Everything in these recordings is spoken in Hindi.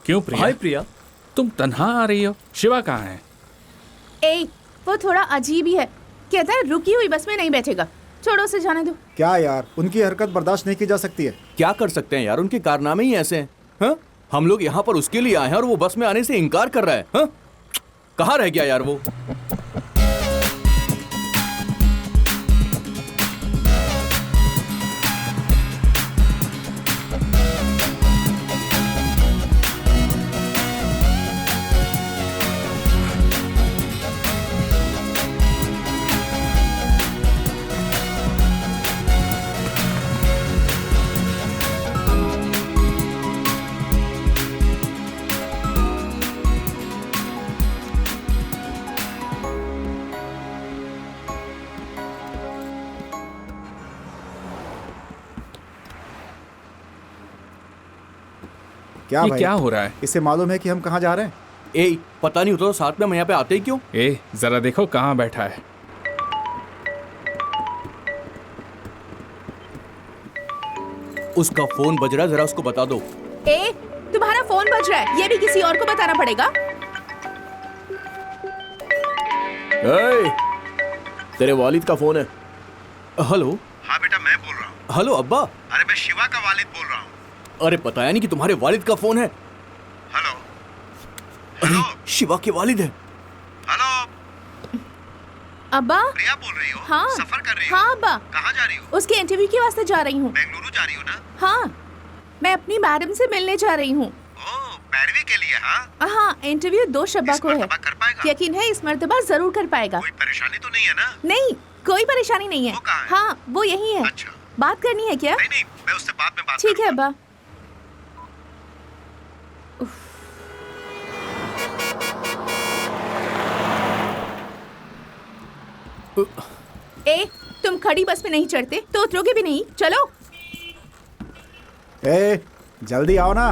क्यों प्रिया? हाय प्रिया। तुम तन्हा आ रही हो? शिवा कहाँ है? ए, वो थोड़ा अजीब ही है। कहता है रुकी हुई बस में नहीं बैठेगा। छोड़ो उसे जाने दो। क्या यार, उनकी हरकत बर्दाश्त नहीं की जा सकती है। क्या कर सकते हैं यार, उनके कारनामे ही ऐसे हैं। हाँ? हम लोग यहाँ पर उसके लिए आए हैं और वो बस में आने से इनकार कर रहा है। हाँ? कहाँ रह गया यार वो? क्या ये भाई, क्या हो रहा है? इसे मालूम है कि हम कहाँ जा रहे हैं? ए, पता नहीं होता तो साथ में हम यहाँ पे आते ही क्यों? ए, जरा देखो कहाँ बैठा है। उसका फोन बज रहा है, जरा उसको बता दो। ए, तुम्हारा फोन बज रहा है, ये भी किसी और को बताना पड़ेगा। तेरे वालिद का फोन है। हेलो। हाँ बेटा, मैं बोल रहा हूँ। हेलो अब्बा। अरे मैं शिवा का वालिद बोल रहा हूँ। अरे बताया नहीं कि तुम्हारे वालिद का फोन है। हेलो। अरे शिवा के वालिद है। हेलो। अब्बा। प्रिया बोल रही हो? हाँ। सफर कर रही हो? हाँ अब्बा। कहाँ जा रही हो? उसके इंटरव्यू के वास्ते जा रही हूँ। बेंगलुरु जा रही हो ना? हाँ, मैं अपनी मैडम से मिलने जा रही हूँ। ओह, पैरवी के लिए? हाँ। हाँ, इंटरव्यू 2 शब्बा को है। इस मर्तबा कर पाएगा? यकीन है इस मर्तबा जरूर कर पाएगा। कोई परेशानी तो नहीं है ना? नहीं, कोई परेशानी नहीं है। वो कहाँ है? हाँ, वो यही है। अच्छा। बात करनी है क्या? नहीं नहीं, मैं उससे बाद में बात ठीक है करूंगा। अब्बा। ए, तुम खड़ी बस में नहीं चढ़ते तो उतरोगे भी नहीं। चलो। ए, जल्दी आओ ना।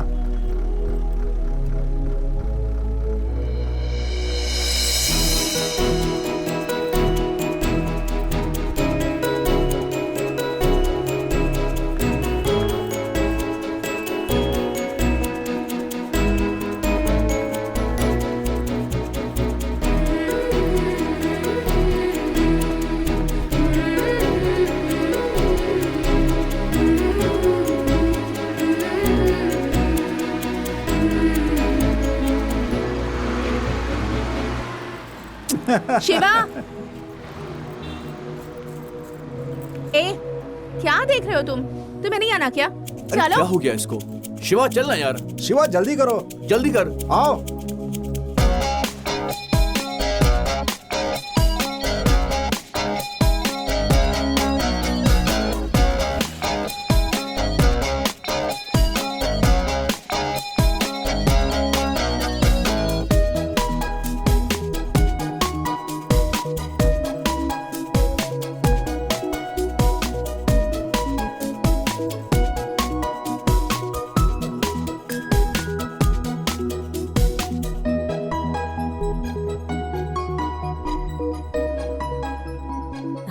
शिवा। ए, क्या देख रहे हो तुम? तुम्हें नहीं आना क्या? अरे क्या चलो। हो गया इसको? शिवा चलना यार, शिवा जल्दी करो, जल्दी कर। आओ।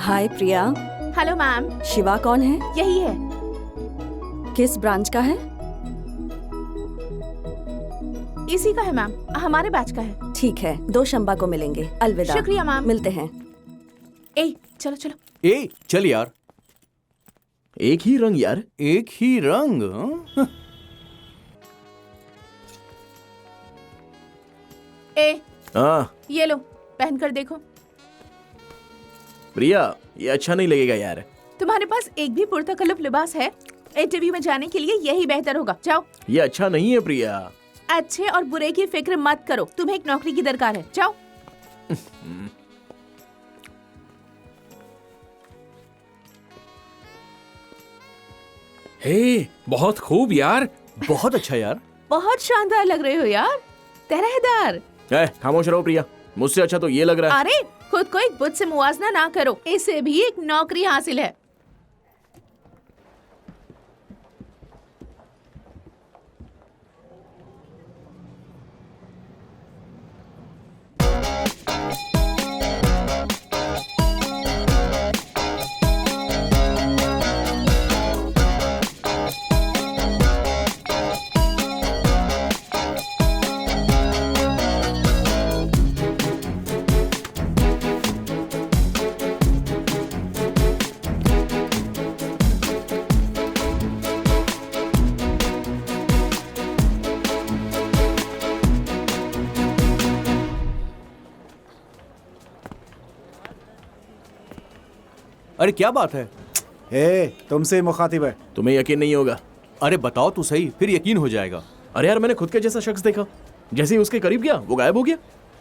Hi Priya. Hello ma'am. Shiva कौन है? यही है। किस ब्रांच का है? इसी का है मैम, हमारे बैच का है। ठीक है, 2 शंबा को मिलेंगे। अलविदा। शुक्रिया मैम। मिलते हैं। ए, चलो चलो। ए, चल यार। एक ही रंग यार, एक ही रंग। हाँ? ए, हाँ ये लो, पहन कर देखो। प्रिया, ये अच्छा नहीं लगेगा यार। तुम्हारे पास एक भी पुरतकल्लुफ लिबास है? इंटरव्यू में जाने के लिए यही बेहतर होगा। जाओ। ये अच्छा नहीं है प्रिया। अच्छे और बुरे की फिक्र मत करो, तुम्हें एक नौकरी की दरकार है। जाओ। हे, बहुत खूब यार। बहुत अच्छा यार। बहुत शानदार लग रहे हो यार, तरहदार। खामोश रहो प्रिया, मुझसे अच्छा तो ये लग रहा है। अरे, खुद को एक बुत से मुवाजना ना करो, इसे भी एक नौकरी हासिल है। अरे क्या बात है? तुमसे ही मुखातिब है। तुम्हें यकीन नहीं होगा। अरे बताओ तो सही, फिर यकीन हो जाएगा। अरे यार मैंने खुद के जैसा शख्स देखा, जैसे ही उसके करीब गया वो गायब हो गया।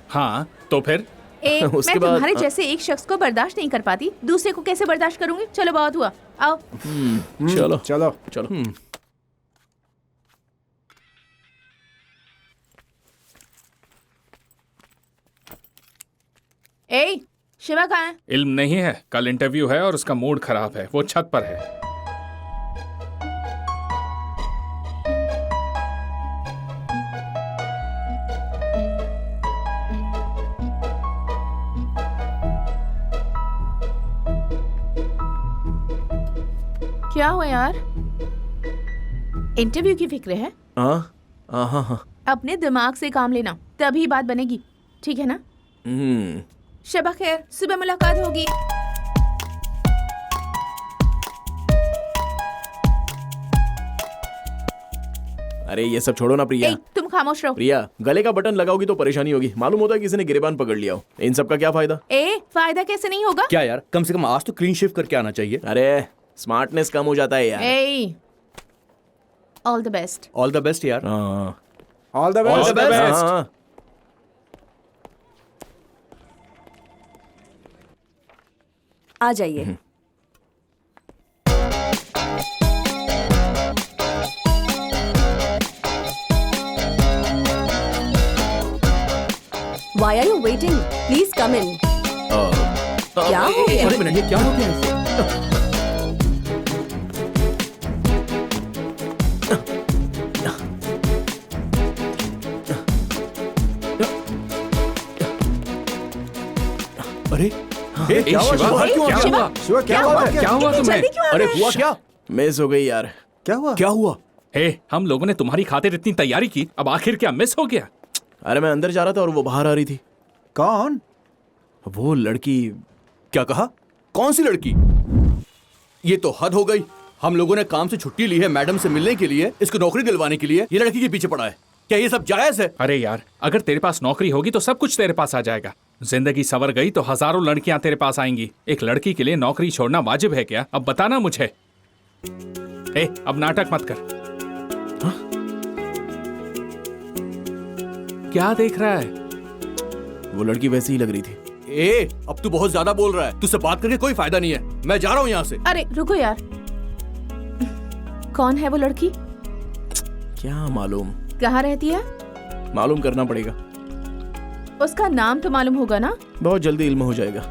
हाँ तो फिर उसके मैं बाद- तुम्हारे जैसे एक शख्स को बर्दाश्त नहीं कर पाती, दूसरे को कैसे बर्दाश्त करूंगी? चलो बहुत हुआ, आओ। चलो चलो चलो। ए शिवा कहाँ है? इल्म नहीं है, कल इंटरव्यू है और उसका मूड खराब है, वो छत पर है। क्या हुआ यार? इंटरव्यू की फिक्र है? हाँ हाँ हाँ हाँ। अपने दिमाग से काम लेना, तभी बात बनेगी, ठीक है ना? शबा खैर, सुबह मुलाकात होगी। अरे ये सब छोड़ो ना प्रिया। ए, तुम खामोश रहो। प्रिया, गले का बटन लगाओगी तो परेशानी होगी। मालूम होता है किसी ने गिरेबान पकड़ लिया हो। इन सब का क्या फायदा? ए, फायदा कैसे नहीं होगा? क्या यार, कम से कम आज तो क्लीन शेव करके आना चाहिए। अरे स्मार्टनेस कम हो जाता है यार। ए, all the best. All the best यार। हाँ all the All best. the best. हाँ, हाँ। आ जाइए। Why are you waiting? Please come in. क्या हो गया? अरे मिनट, ये क्या हो गया इससे? अरे ए, क्या हुआ? शिवा, बाहर क्यों आ क्या गया? हुआ? शिवा क्या हुआ? क्या हुआ इतनी तुम्हें? जल्दी क्यों आ अरे गए? हुआ क्या? मिस हो गई यार। क्या हुआ? क्या हुआ? हे, हम लोगों ने तुम्हारी खातिर इतनी तैयारी की, अब आखिर क्या मिस हो गया? अरे मैं अंदर जा रहा था और वो बाहर आ रही थी। कौन? वो लड़की। क्या कहा? कौन सी लड़की? ये तो हद हो गई। हम लोगों ने काम से छुट्टी ली है मैडम से मिलने के लिए, इसको नौकरी दिलवाने के लिए, ये लड़की के पीछे पड़ा है। क्या ये सब जायज है? अरे यार, अगर तेरे पास नौकरी होगी तो सब कुछ तेरे पास आ जाएगा। जिंदगी संवर गई तो हजारों लड़कियां तेरे पास आएंगी। एक लड़की के लिए नौकरी छोड़ना वाजिब है क्या? अब बताना मुझे। ए, अब नाटक मत कर। हाँ? क्या देख रहा है? वो लड़की वैसी ही लग रही थी। ए, अब तू बहुत ज्यादा बोल रहा है। तुझसे बात करके कोई फायदा नहीं है। मैं जा रहा हूँ यहाँ से। अरे रुको यार, कौन है वो लड़की? क्या मालूम? कहाँ रहती है? मालूम करना पड़ेगा। उसका नाम तो मालूम होगा ना? बहुत जल्दी इल्म हो जाएगा।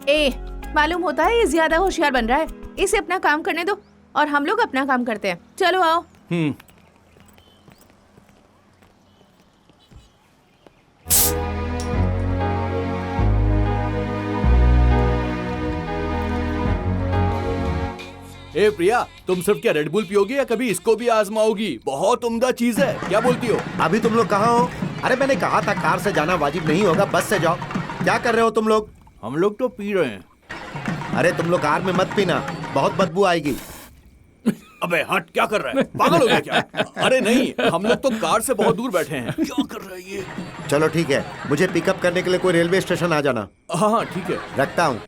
ए, मालूम होता है ये ज्यादा होशियार बन रहा है। इसे अपना काम करने दो और हम लोग अपना काम करते हैं। चलो आओ। ए प्रिया, तुम सिर्फ क्या रेड बुल पियोगी या कभी इसको भी आजमाओगी? बहुत उम्दा चीज है, क्या बोलती हो? अभी तुम लोग कहाँ हो? अरे मैंने कहा था कार से जाना वाजिब नहीं होगा, बस से जाओ। क्या कर रहे हो तुम लोग? हम लोग तो पी रहे हैं। अरे तुम लोग कार में मत पीना, बहुत बदबू आएगी। अबे हट, क्या कर रहा है? पागल हो गया क्या? अरे नहीं, हम लोग तो कार से बहुत दूर बैठे हैं। क्या कर रहा है ये? चलो ठीक है, मुझे पिकअप करने के लिए कोई रेलवे स्टेशन आ जाना। हाँ हाँ ठीक है। रखता हूँ।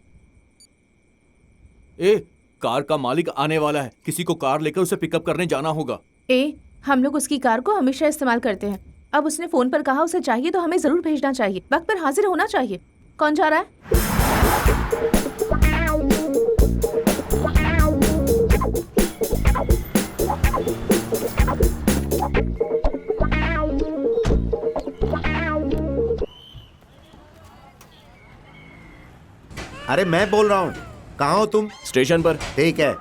ए, कार का मालिक आने वाला है, किसी को कार लेकर उसे पिकअप करने जाना होगा। ए, हम लोग उसकी कार को हमेशा इस्तेमाल करते हैं। अब उसने फोन पर कहा उसे चाहिए तो हमें जरूर भेजना चाहिए, वक्त पर हाजिर होना चाहिए। कौन जा रहा है? अरे मैं बोल रहा हूँ, कहाँ हो तुम? स्टेशन पर। ठीक है।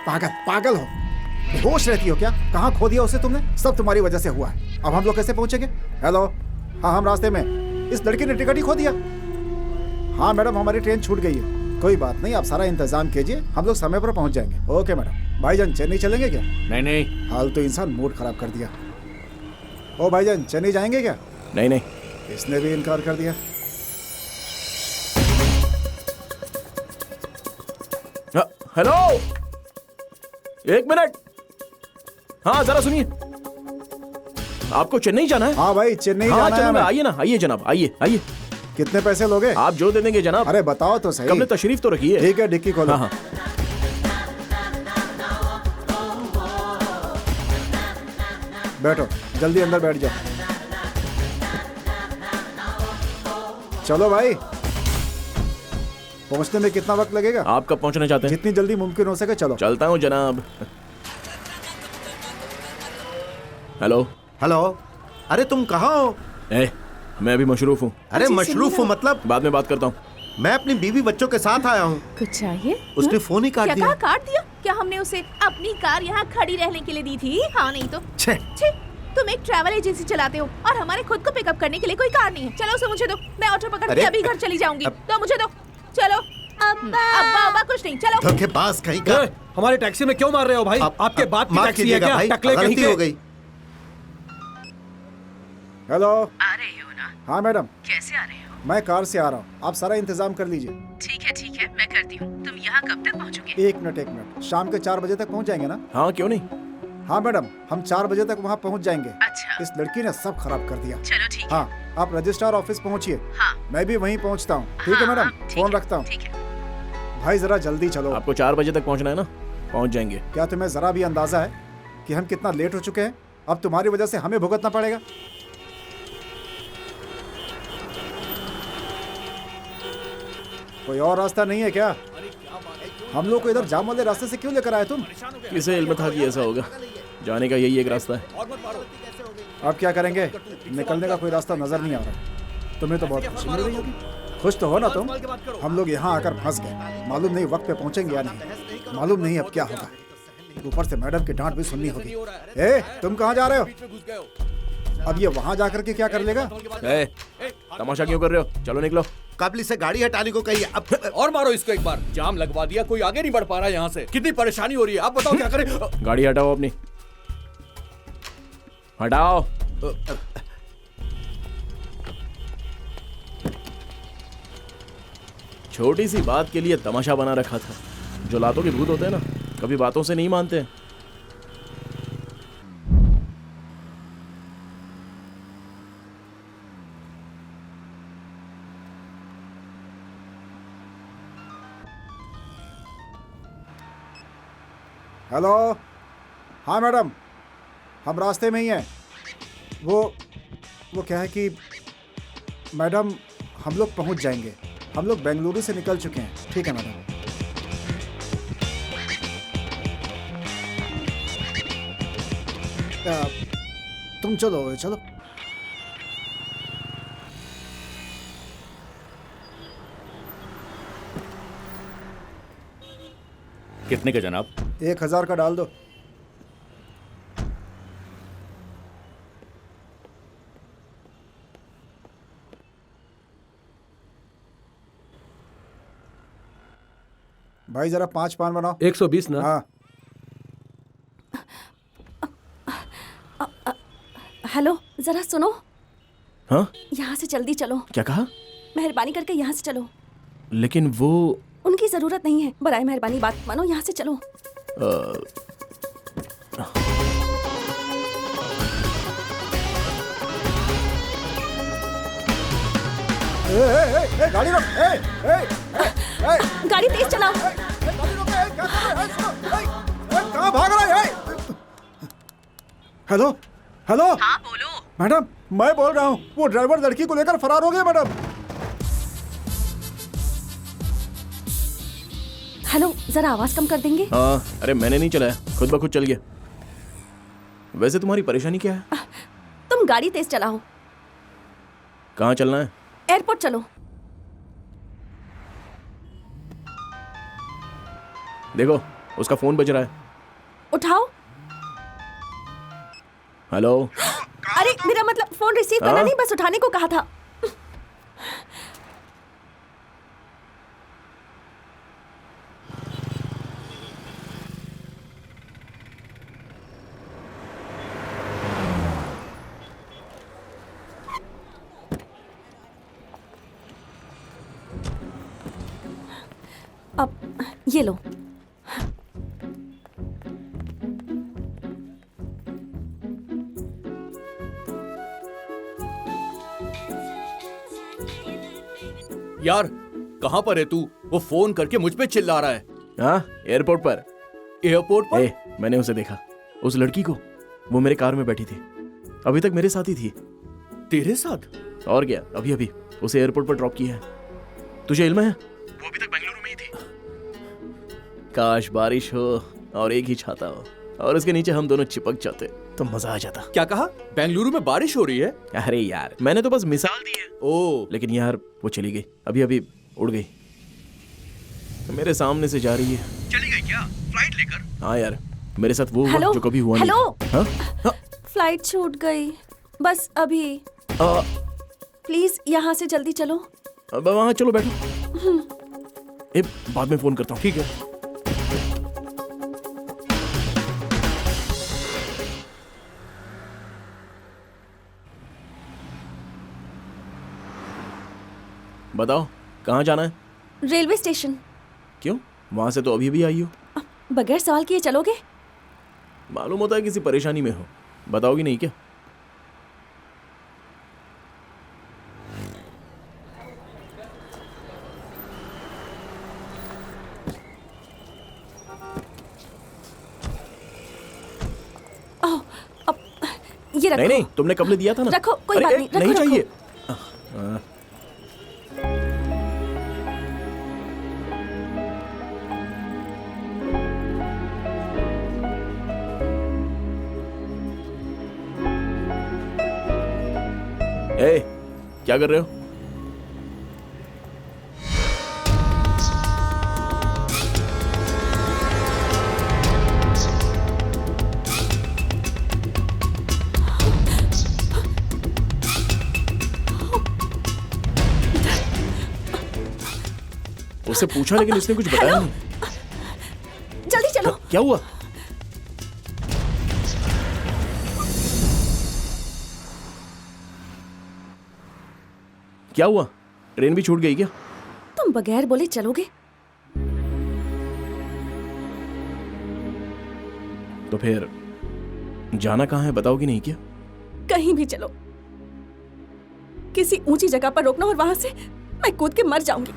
पागल पागल हो, होश रहती हो क्या? कहाँ खो दिया उसे तुमने? सब तुम्हारी वजह से हुआ है। अब हम लोग कैसे पहुंचेंगे? हेलो, हाँ हम रास्ते में। इस लड़की ने टिकट ही खो दिया। हाँ मैडम, हमारी ट्रेन छूट गई है। कोई बात नहीं, आप सारा इंतजाम कीजिए, हम लोग समय पर पहुंच जाएंगे। Okay madam. भाईजान चेन्नई चलेंगे क्या? नहीं नहीं, हाल तो इंसान मूड खराब कर दिया। ओ भाईजान, चेन्नई जाएंगे क्या? नहीं नहीं। इसने भी इनकार कर दिया। हेलो, एक मिनट। हाँ जरा सुनिए, आपको चेन्नई जाना है? हाँ भाई, चेन्नई हाँ जाना है चलो, हमें। आइए ना, आइए जनाब, आइए आइए। कितने पैसे लोगे? आप जो दे देंगे जनाब। अरे बताओ तो सही। कब तशरीफ तो रखिए। ठीक है, डिक्की खोलो। हाँ हाँ। बैठो, जल्दी अंदर बैठ जाओ। चलो भाई, पहुंचने में कितना वक्त लगेगा? आप कब पहुंचना चाहते हैं? जितनी जल्दी मुमकिन हो सके चलो। चलता हूँ जनाब। हेलो। हेलो, अरे तुम कहाँ हो? मैं अभी मशरूफ हूँ। अरे मशरूफ हो मतलब? बाद में बात करता हूँ। मैं अपनी बीवी बच्चों के साथ आया हूँ। कुछ चाहिए? उसने फोन ही काट क्या दिया। कहा काट दिया? क्या हमने उसे अपनी कार यहाँ खड़ी रहने के लिए दी थी? हाँ नहीं तो छे। छी, तुम एक ट्रैवल एजेंसी चलाते हो और हमारे खुद को पिकअप करने के लिए कोई कार नहीं है। चलो उसे मुझे दो, मैं ऑटो पकड़ के अरे, अभी घर चली जाऊंगी। तो मुझे दो, चलो। अब्बा अब्बा कुछ नहीं, चलो। धोखेबाज कहीं का। हमारे टैक्सी में क्यों मार रहे हो भाई? आपके बाप की माफ टैक्सी है कीजिएगा क्या? भाई, टकले कहीं गलती के। हो गई। हेलो। आ रहे हो ना? हाँ मैडम, कैसे आ रहे हो? मैं कार से आ रहा हूँ, आप सारा इंतजाम कर लीजिए। ठीक है, मैं करती हूँ। तुम यहाँ कब तक पहुँचोगे? एक मिनट, शाम के 4 बजे तक पहुँच जाएंगे ना? हाँ क्यों नहीं। हाँ मैडम, हम 4 बजे तक वहाँ पहुँच जाएंगे। अच्छा। इस लड़की ने सब खराब कर दिया। चलो ठीक है। हाँ, आप रजिस्ट्रार ऑफिस पहुँचिए। हाँ। मैं भी वहीं पहुँचता हूँ। ठीक है हाँ, मैडम, हाँ, ठीक फोन है, रखता हूँ। ठीक है। भाई जरा जल्दी चलो। आपको 4 बजे तक पहुंचना है ना? पहुंच जाएंगे। क्या तुम्हें जरा भी अंदाजा है कि हम कितना लेट हो चुके हैं? अब तुम्हारी वजह से हमें भुगतना पड़ेगा। कोई और रास्ता नहीं है क्या? हम लोग को इधर जाम वाले रास्ते से क्यों लेकर आए तुम? किसे इल्म था कि ऐसा होगा? जाने का यही एक रास्ता है। अब क्या करेंगे? निकलने का कोई रास्ता नजर नहीं आ रहा। तुम्हें तो बहुत खुशी मिल रही होगी। खुश तो हो ना तुम? हम लोग यहाँ आकर फंस गए। मालूम नहीं वक्त पे पहुंचेंगे या नहीं। मालूम नहीं अब क्या होगा। ऊपर से मैडम की डांट भी सुननी होगी। ए, तुम कहाँ जा रहे हो? अब ये वहाँ जाकर के क्या कर लेगा? तमाशा क्यों कर रहे हो? चलो निकलो। काबली से गाड़ी हटाने को कही। अब और मारो इसको एक बार। जाम लगवा दिया, कोई आगे नहीं बढ़ पा रहा है यहाँ से। कितनी परेशानी हो रही है, आप बताओ क्या करें? गाड़ी हटाओ अपनी, हटाओ। छोटी सी बात के लिए तमाशा बना रखा था। जो लातों के भूत होते हैं ना, कभी बातों से नहीं मानते। हेलो। हाँ मैडम, हम रास्ते में ही हैं। वो क्या है कि मैडम, हम लोग पहुंच जाएंगे। हम लोग बेंगलुरु से निकल चुके हैं। ठीक है मैडम। तुम चलो चलो। कितने का जनाब? 1000 का डाल दो। भाई जरा 5 पान बनाओ। 120 ना? हाँ। हेलो, जरा सुनो। हाँ? यहाँ से जल्दी चलो। क्या कहा? मेहरबानी करके यहाँ से चलो। लेकिन वो उनकी जरूरत नहीं है। बराए मेहरबानी बात मानो, यहाँ से चलो। गाड़ी रोक। गाड़ी तेज चलाओ। कहाँ भाग रहा है? Hello hello. हाँ बोलो। मैडम, मैं बोल रहा हूँ, वो ड्राइवर लड़की को लेकर फरार हो गया मैडम। हेलो, जरा आवाज कम कर देंगे? हाँ, अरे मैंने नहीं चलाया, खुद ब खुद चल गया। वैसे तुम्हारी परेशानी क्या है? तुम गाड़ी तेज चलाओ। कहाँ चलना है? एयरपोर्ट चलो। देखो, उसका फोन बज रहा है। उठाओ। हेलो। अरे मेरा मतलब फोन रिसीव करना हाँ? नहीं, बस उठाने को कहा था। अब ये लो। यार कहाँ पर है तू? वो फोन करके मुझ पे चिल्ला रहा है। हाँ, एयरपोर्ट पर। एयरपोर्ट पर? मैंने उसे देखा, उस लड़की को। वो मेरे कार में बैठी थी, अभी तक मेरे साथ ही थी। तेरे साथ? और क्या, अभी अभी उसे एयरपोर्ट पर ड्रॉप किया है। तुझे इल्म है वो अभी तक बेंगलुरु में ही थी। काश बारिश हो और एक ही छाता हो और उसके नीचे हम दोनों चिपक जाते तो मजा आ जाता। क्या कहा? बेंगलुरु में बारिश हो रही है? अरे यार, मैंने तो बस मिसाल दी है। ओ, लेकिन यार वो चली गई, अभी अभी उड़ गई, मेरे सामने से जा रही है। चली गई क्या? फ्लाइट लेकर? हाँ यार, मेरे साथ वो हुआ हेलो? जो कभी हुआ नहीं। हेलो? हाँ? फ्लाइट छूट गई, बस अभी। प्लीज यहाँ से जल्दी चलो। अब वहाँ चलो, बैठो। बाद में फोन करता हूँ। ठीक है। बताओ कहाँ जाना है? Railway station. क्यों? वहां से तो अभी भी आई हो। बगैर सवाल किए चलोगे? मालूम होता है किसी परेशानी में हो, बताओगी नहीं क्या? ये रखो। नहीं, तुमने कब ले दिया था ना। रखो, कोई अरे, बात नहीं, रखो, नहीं रखो। चाहिए। क्या कर रहे हो? उससे पूछा लेकिन उसने कुछ बताया नहीं। जल्दी चलो। क्या हुआ? क्या हुआ? ट्रेन भी छूट गई क्या? तुम बगैर बोले चलोगे? तो फिर जाना कहाँ है, बताओगी नहीं क्या? कहीं भी चलो, किसी ऊंची जगह पर रोकना और वहां से मैं कूद के मर जाऊंगी।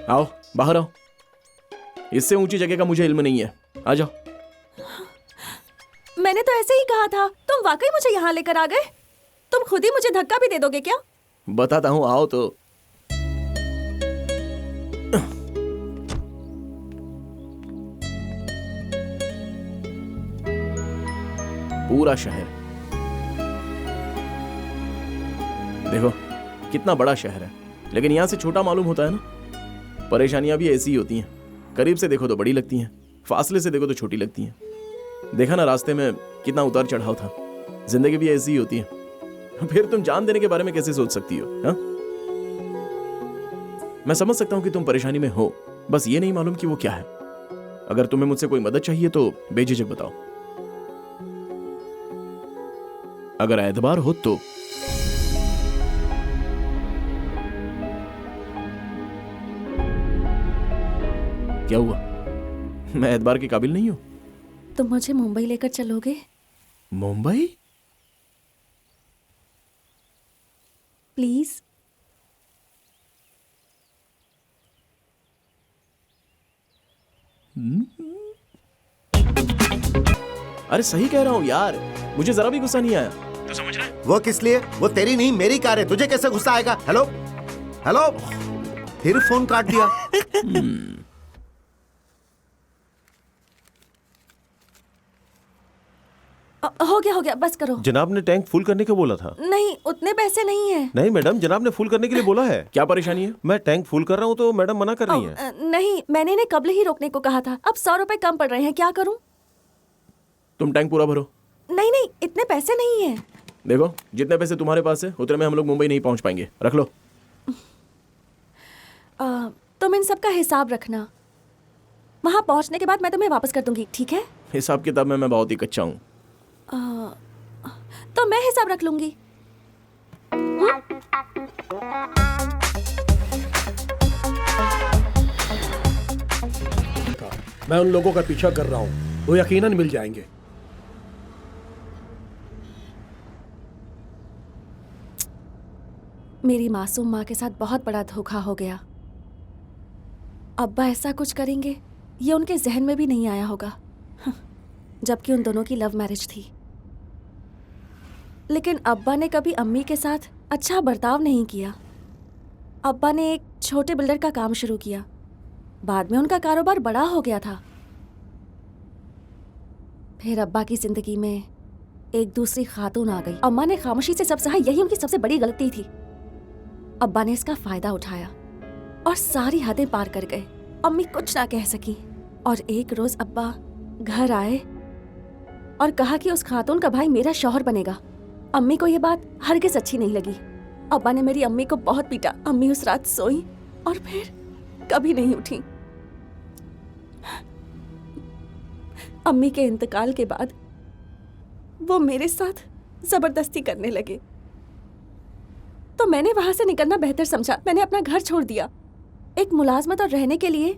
आओ, बाहर आओ। इससे ऊंची जगह का मुझे इल्म नहीं है, आ जाओ। मैंने तो ऐसे ही कहा था, तुम वाकई मुझे यहाँ लेकर आ गए। तुम खुद ही मुझे धक्का भी दे दोगे क्या? बताता हूँ, आओ तो। पूरा शहर देखो, कितना बड़ा शहर है, लेकिन यहां से छोटा मालूम होता है ना। परेशानियां भी ऐसी ही होती हैं, करीब से देखो तो बड़ी लगती हैं, फासले से देखो तो छोटी लगती हैं। देखा ना रास्ते में कितना उतार चढ़ाव था। जिंदगी भी ऐसी ही होती है। फिर तुम जान देने के बारे में कैसे सोच सकती हो? हा? मैं समझ सकता हूं कि तुम परेशानी में हो, बस ये नहीं मालूम कि वो क्या है। अगर तुम्हें मुझसे कोई मदद चाहिए तो बेझिझक बताओ। अगर एतबार हो तो। क्या हुआ? मैं एतबार के काबिल नहीं हूं? तुम मुझे मुंबई लेकर चलोगे? मुंबई? प्लीज। अरे सही कह रहा हूं यार, मुझे जरा भी गुस्सा नहीं आया। तो समझ रहा है? वो किस लिए? वो तेरी नहीं मेरी कार है, तुझे कैसे गुस्सा आएगा? हेलो हेलो, फिर फोन काट दिया। हो गया, बस करो। जनाब ने टैंक फुल करने को बोला था। नहीं, उतने पैसे नहीं है। नहीं मैडम, जनाब ने फुल करने के लिए बोला है। क्या परेशानी है? मैं टैंक फुल कर रहा हूँ तो मैडम मना कर रही हैं। नहीं, मैंने इन्हें कब्ल ही रोकने को कहा था। अब 100 रुपए कम पड़ रहे हैं, क्या करूं? तुम टैंक पूरा भरो। नहीं, इतने पैसे नहीं है। देखो, जितने पैसे तुम्हारे पास है उतने में हम लोग मुंबई नहीं पहुंच पाएंगे। रख लो। तुम इन सब का हिसाब रखना। वहां पहुंचने के बाद मैं तुम्हें वापस कर दूंगी, ठीक है? हिसाब किताब में मैं बहुत ही कच्चा हूँ। तो मैं हिसाब रख लूंगी। मैं उन लोगों का पीछा कर रहा हूँ, वो यकीनन मिल जाएंगे। मेरी मासूम माँ के साथ बहुत बड़ा धोखा हो गया। अब्बा ऐसा कुछ करेंगे ये उनके जहन में भी नहीं आया होगा, जबकि उन दोनों की लव मैरिज थी। लेकिन अब्बा ने कभी अम्मी के साथ अच्छा बर्ताव नहीं किया। अब्बा ने एक छोटे बिल्डर का काम शुरू किया, बाद में उनका कारोबार बड़ा हो गया था। फिर अब्बा की जिंदगी में एक दूसरी खातून आ गई। अम्मा ने खामोशी से सब सहा, यही उनकी सबसे बड़ी गलती थी। अब्बा ने इसका फायदा उठाया और सारी हदें पार कर गए। अम्मी कुछ ना कह सकी और एक रोज अब्बा घर आए और कहा कि उस खातून का भाई मेरा शौहर बनेगा। अम्मी को यह बात हरगिज अच्छी नहीं लगी। अब्बा ने मेरी अम्मी को बहुत पीटा। अम्मी उस रात सोई और फिर कभी नहीं उठी। अम्मी के इंतकाल के बाद वो मेरे साथ जबरदस्ती करने लगे, तो मैंने वहां से निकलना बेहतर समझा। मैंने अपना घर छोड़ दिया। एक मुलाजमत और रहने के लिए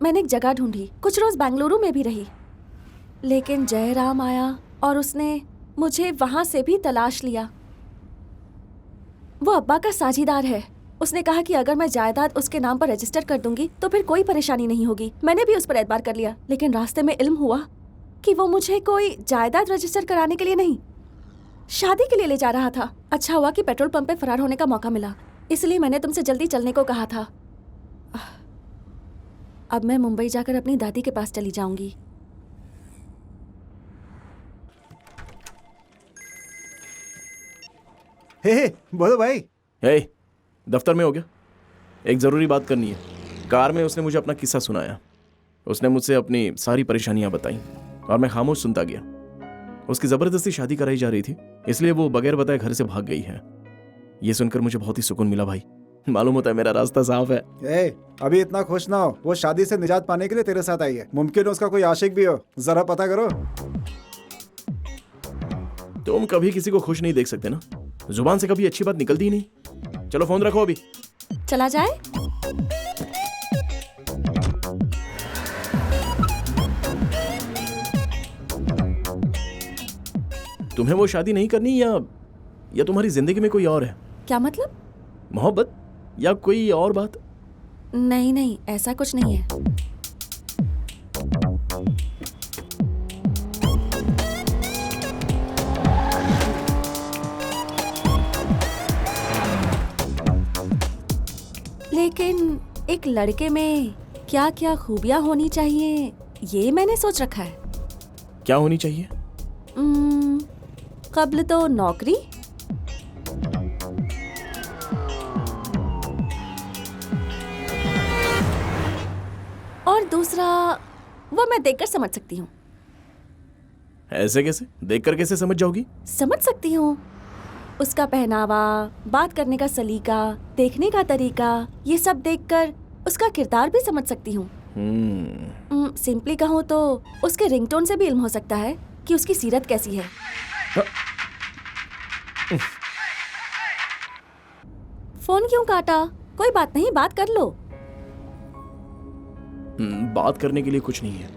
मैंने एक जगह ढूंढी। कुछ रोज बेंगलुरु में भी रही, लेकिन जयराम आया और उसने मुझे वहां से भी तलाश लिया। वो अब्बा का साझीदार है। उसने कहा कि अगर मैं जायदाद उसके नाम पर रजिस्टर कर दूंगी तो फिर कोई परेशानी नहीं होगी। मैंने भी उस पर एतबार कर लिया, लेकिन रास्ते में इल्म हुआ कि वो मुझे कोई जायदाद रजिस्टर कराने के लिए नहीं, शादी के लिए ले जा रहा था। अच्छा हुआ कि पेट्रोल पंप पे फरार होने का मौका मिला, इसलिए मैंने तुमसे जल्दी चलने को कहा था। अब मैं मुंबई जाकर अपनी दादी के पास चली जाऊंगी। हे बोलो भाई। हे, दफ्तर में हो गया? एक ज़रूरी बात करनी है। कार में उसने मुझे अपना किस्सा सुनाया। उसने मुझसे अपनी सारी परेशानियां बताई और मैं खामोश सुनता गया। उसकी ज़बरदस्ती शादी कराई जा रही थी, इसलिए वो बगैर बताए घर से भाग गई है। ये सुनकर मुझे बहुत ही सुकून मिला भाई। मालूम होता है मेरा रास्ता साफ है। अभी इतना खुश ना हो, वो शादी से निजात पाने के लिए तेरे साथ आई है। मुमकिन है उसका कोई आशिक भी हो, जरा पता करो। तुम कभी किसी को खुश नहीं देख सकते ना, जुबान से कभी अच्छी बात निकलती ही नहीं। चलो फोन रखो, अभी चला जाए। तुम्हें वो शादी नहीं करनी या तुम्हारी जिंदगी में कोई और है? क्या मतलब? मोहब्बत या कोई और बात? नहीं नहीं, ऐसा कुछ नहीं है। लेकिन एक लड़के में क्या क्या खूबियां होनी चाहिए ये मैंने सोच रखा है। क्या होनी चाहिए? कब्ल तो नौकरी, और दूसरा वो मैं देखकर समझ सकती हूँ। ऐसे कैसे? देखकर कैसे समझ जाओगी? समझ सकती हूँ। उसका पहनावा, बात करने का सलीका, देखने का तरीका, ये सब देखकर उसका किरदार भी समझ सकती हूँ। सिंपली कहूँ तो उसके रिंगटोन से भी इल्म हो सकता है कि उसकी सीरत कैसी है। फोन क्यों काटा? कोई बात नहीं, बात कर लो। बात करने के लिए कुछ नहीं है।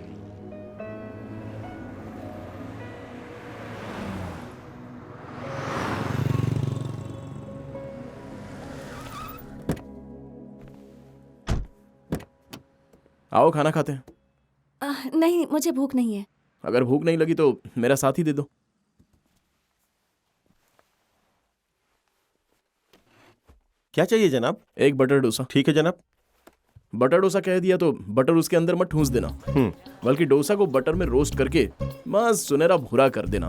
आओ खाना खाते हैं। नहीं, मुझे भूख नहीं है। अगर भूख नहीं लगी तो मेरा साथ ही दे दो। क्या चाहिए जनाब? एक बटर डोसा। ठीक है जनाब। बटर डोसा कह दिया तो बटर उसके अंदर मत ठूंस देना, बल्कि डोसा को बटर में रोस्ट करके बस सुनहरा भूरा कर देना।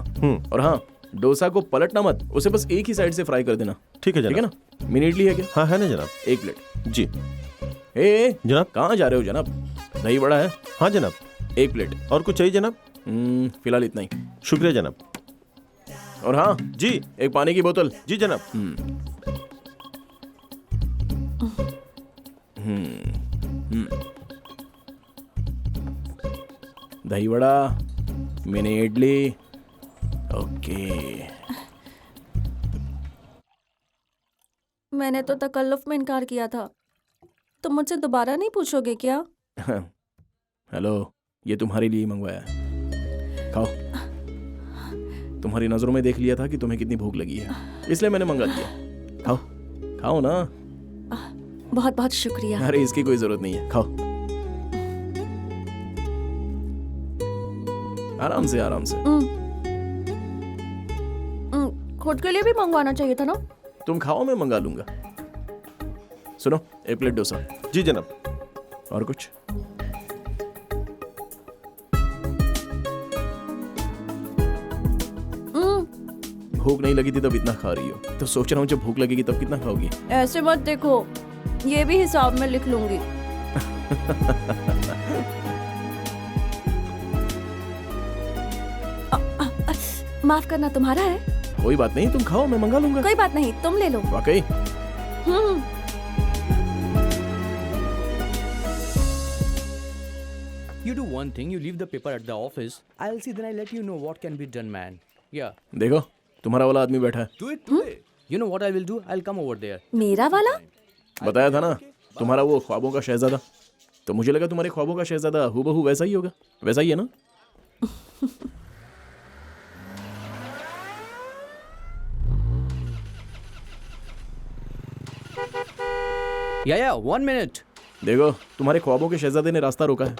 और हाँ, डोसा को पलटना मत, उसे बस एक ही साइड से फ्राई कर देना। ठीक है जनाब। ठीक है ना? मिनी इडली है क्या? हाँ है ना जनाब। एक प्लेट। जी ए जनाब। कहाँ जा रहे हो जनाब? दही बड़ा है? हाँ जनाब। एक प्लेट। और कुछ चाहिए जनाब? फिलहाल इतना ही। शुक्रिया जनाब। और हाँ जी, एक पानी की बोतल। जी जनाब। दही बड़ा, मिनी इडली। ओके। मैंने तो तकल्लुफ में इनकार किया था। तुम मुझसे दोबारा नहीं पूछोगे क्या? हेलो, ये तुम्हारे लिए मंगवाया है, खाओ। तुम्हारी नजरों में देख लिया था कि तुम्हें कितनी भूख लगी है, इसलिए मैंने मंगा दिया। खाओ खाओ ना। बहुत बहुत शुक्रिया। अरे इसकी कोई जरूरत नहीं है, खाओ आराम से आराम से। खुद के लिए भी मंगवाना चाहिए था ना। तुम खाओ, मैं मंगा लूंगा। सुनो, एक प्लेट डोसा। जी जनाब। और कुछ? भूख नहीं लगी थी तब इतना खा रही हो, तो सोच रहा हूँ जब भूख लगेगी तब कितना खाओगी? ऐसे मत देखो, ये भी हिसाब में लिख लूंगी। माफ करना तुम्हारा है। कोई बात नहीं, तुम खाओ, मैं मंगा लूंगा। कोई बात नहीं, तुम ले लो। वाकई? You do one thing, you leave the paper at the office. I'll see, then I'll let you know what can be done, man. Yeah. देखो, तुम्हारा वाला आदमी बैठा है। Do it today. You know what I will do? I'll come over there. मेरा वाला? बताया था ना, तुम्हारा वो ख्वाबों का शहजादा। तो मुझे लगा तुम्हारे ख्वाबों का शहजादा हूबहू वैसा ही होगा। वैसा ही है ना? Yeah, 1 minute. देखो, तुम्हारे ख्वाबों के शहजादे ने रास्ता रोका है।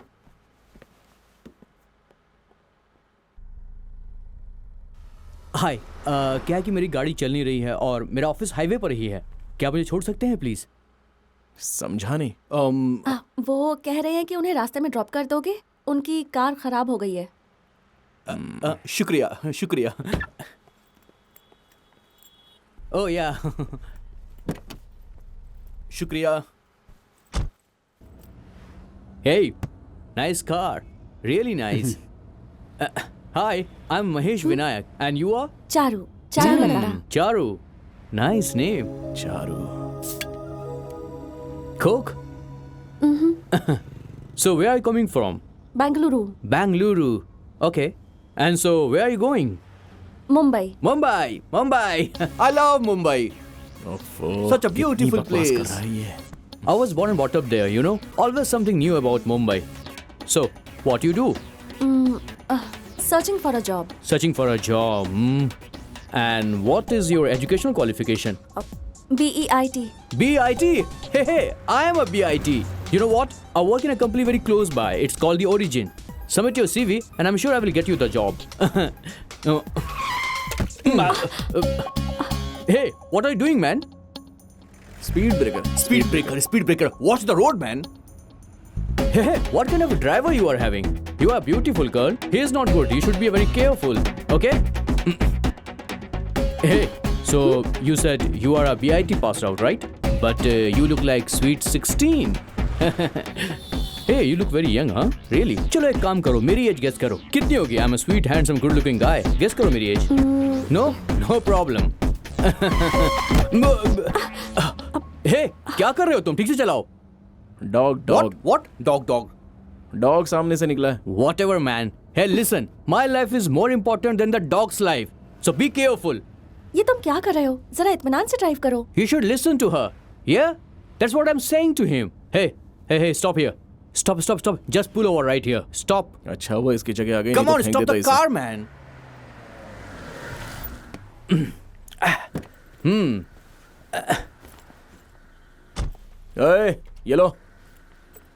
हाय, क्या है कि मेरी गाड़ी चल नहीं रही है और मेरा ऑफिस हाईवे पर ही है। क्या मुझे छोड़ सकते हैं प्लीज? समझा नहीं। वो कह रहे हैं कि उन्हें रास्ते में ड्रॉप कर दोगे, उनकी कार खराब हो गई है। शुक्रिया शुक्रिया। ओह या शुक्रिया। Hey, nice car. Really nice. Hi, I'm Mahesh Vinayak. And you are? Charu. Charu लगा। Charu. Nice name. Charu. Coke? So where are you coming from? Bengaluru. Bangalore. Okay. And so where are you going? Mumbai. Mumbai. Mumbai. I love Mumbai. Such a beautiful place. I was born and brought up there, you know. Always something new about Mumbai. So, what you do? Searching for a job. Searching for a job. And what is your educational qualification? BEIT. BIT? Hey, I am a BIT. You know what? I work in a company very close by. It's called The Origin. Submit your CV and I'm sure I will get you the job. Hey, what are you doing, man? Speed breaker. Speed breaker, speed breaker. Watch the road, man. Hey, what kind of a driver you are having? You are a beautiful girl. He is not good. You should be very careful. Okay? Hey, so you said you are a BIT passed out, right? But you look like sweet 16. Hey, you look very young, huh? Really? चलो एक काम करो, मेरी एज गेस करो। कितनी होगी? I'm a sweet, handsome, good-looking guy. Guess करो मेरी as. No? No problem. Hey, क्या कर रहे हो तुम? ठीक से चलाओ। Dog dog. What? Dog. Dog सामने से निकला है। Whatever, man. Hey, listen. My life is more important than the dog's life. So be careful. ये तुम क्या कर रहे हो? जरा इत्मीनान से ड्राइव करो। You should listen to her. Yeah? That's what I'm saying to him. Hey, stop here. Stop. Just pull over right here. Stop. अच्छा, वो इसकी जगह आ गई। Come on, stop the car, man. ये लो।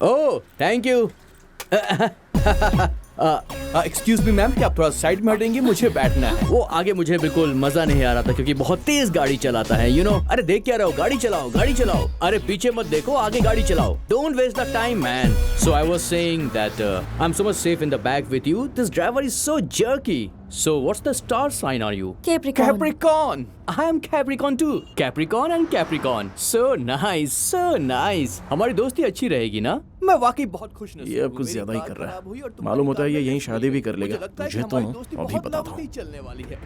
Oh, thank you. Excuse me ma'am, क्या आप थोड़ा साइड में हटेंगे? मुझे बैठना है। वो आगे मुझे बिल्कुल मजा नहीं आ रहा था क्योंकि बहुत तेज गाड़ी चलाता है, यू नो। अरे देख क्या रहे हो? गाड़ी चलाओ। अरे पीछे मत देखो, आगे गाड़ी चलाओ। Don't waste the time, man. So I was saying that I am so much safe in the back with you. This driver is so jerky. So what's the star sign are you? Capricorn. Capricorn. I am Capricorn too. Capricorn and Capricorn. So nice. हमारी दोस्ती अच्छी रहेगी ना? मैं वाकई बहुत खुश नसीब हूँ। ये अब कुछ ज्यादा ही कर रहा है। मालूम होता है ये यहीं शादी भी कर लेगा। मुझे तो अभी बताता हूँ। चलने वाली है।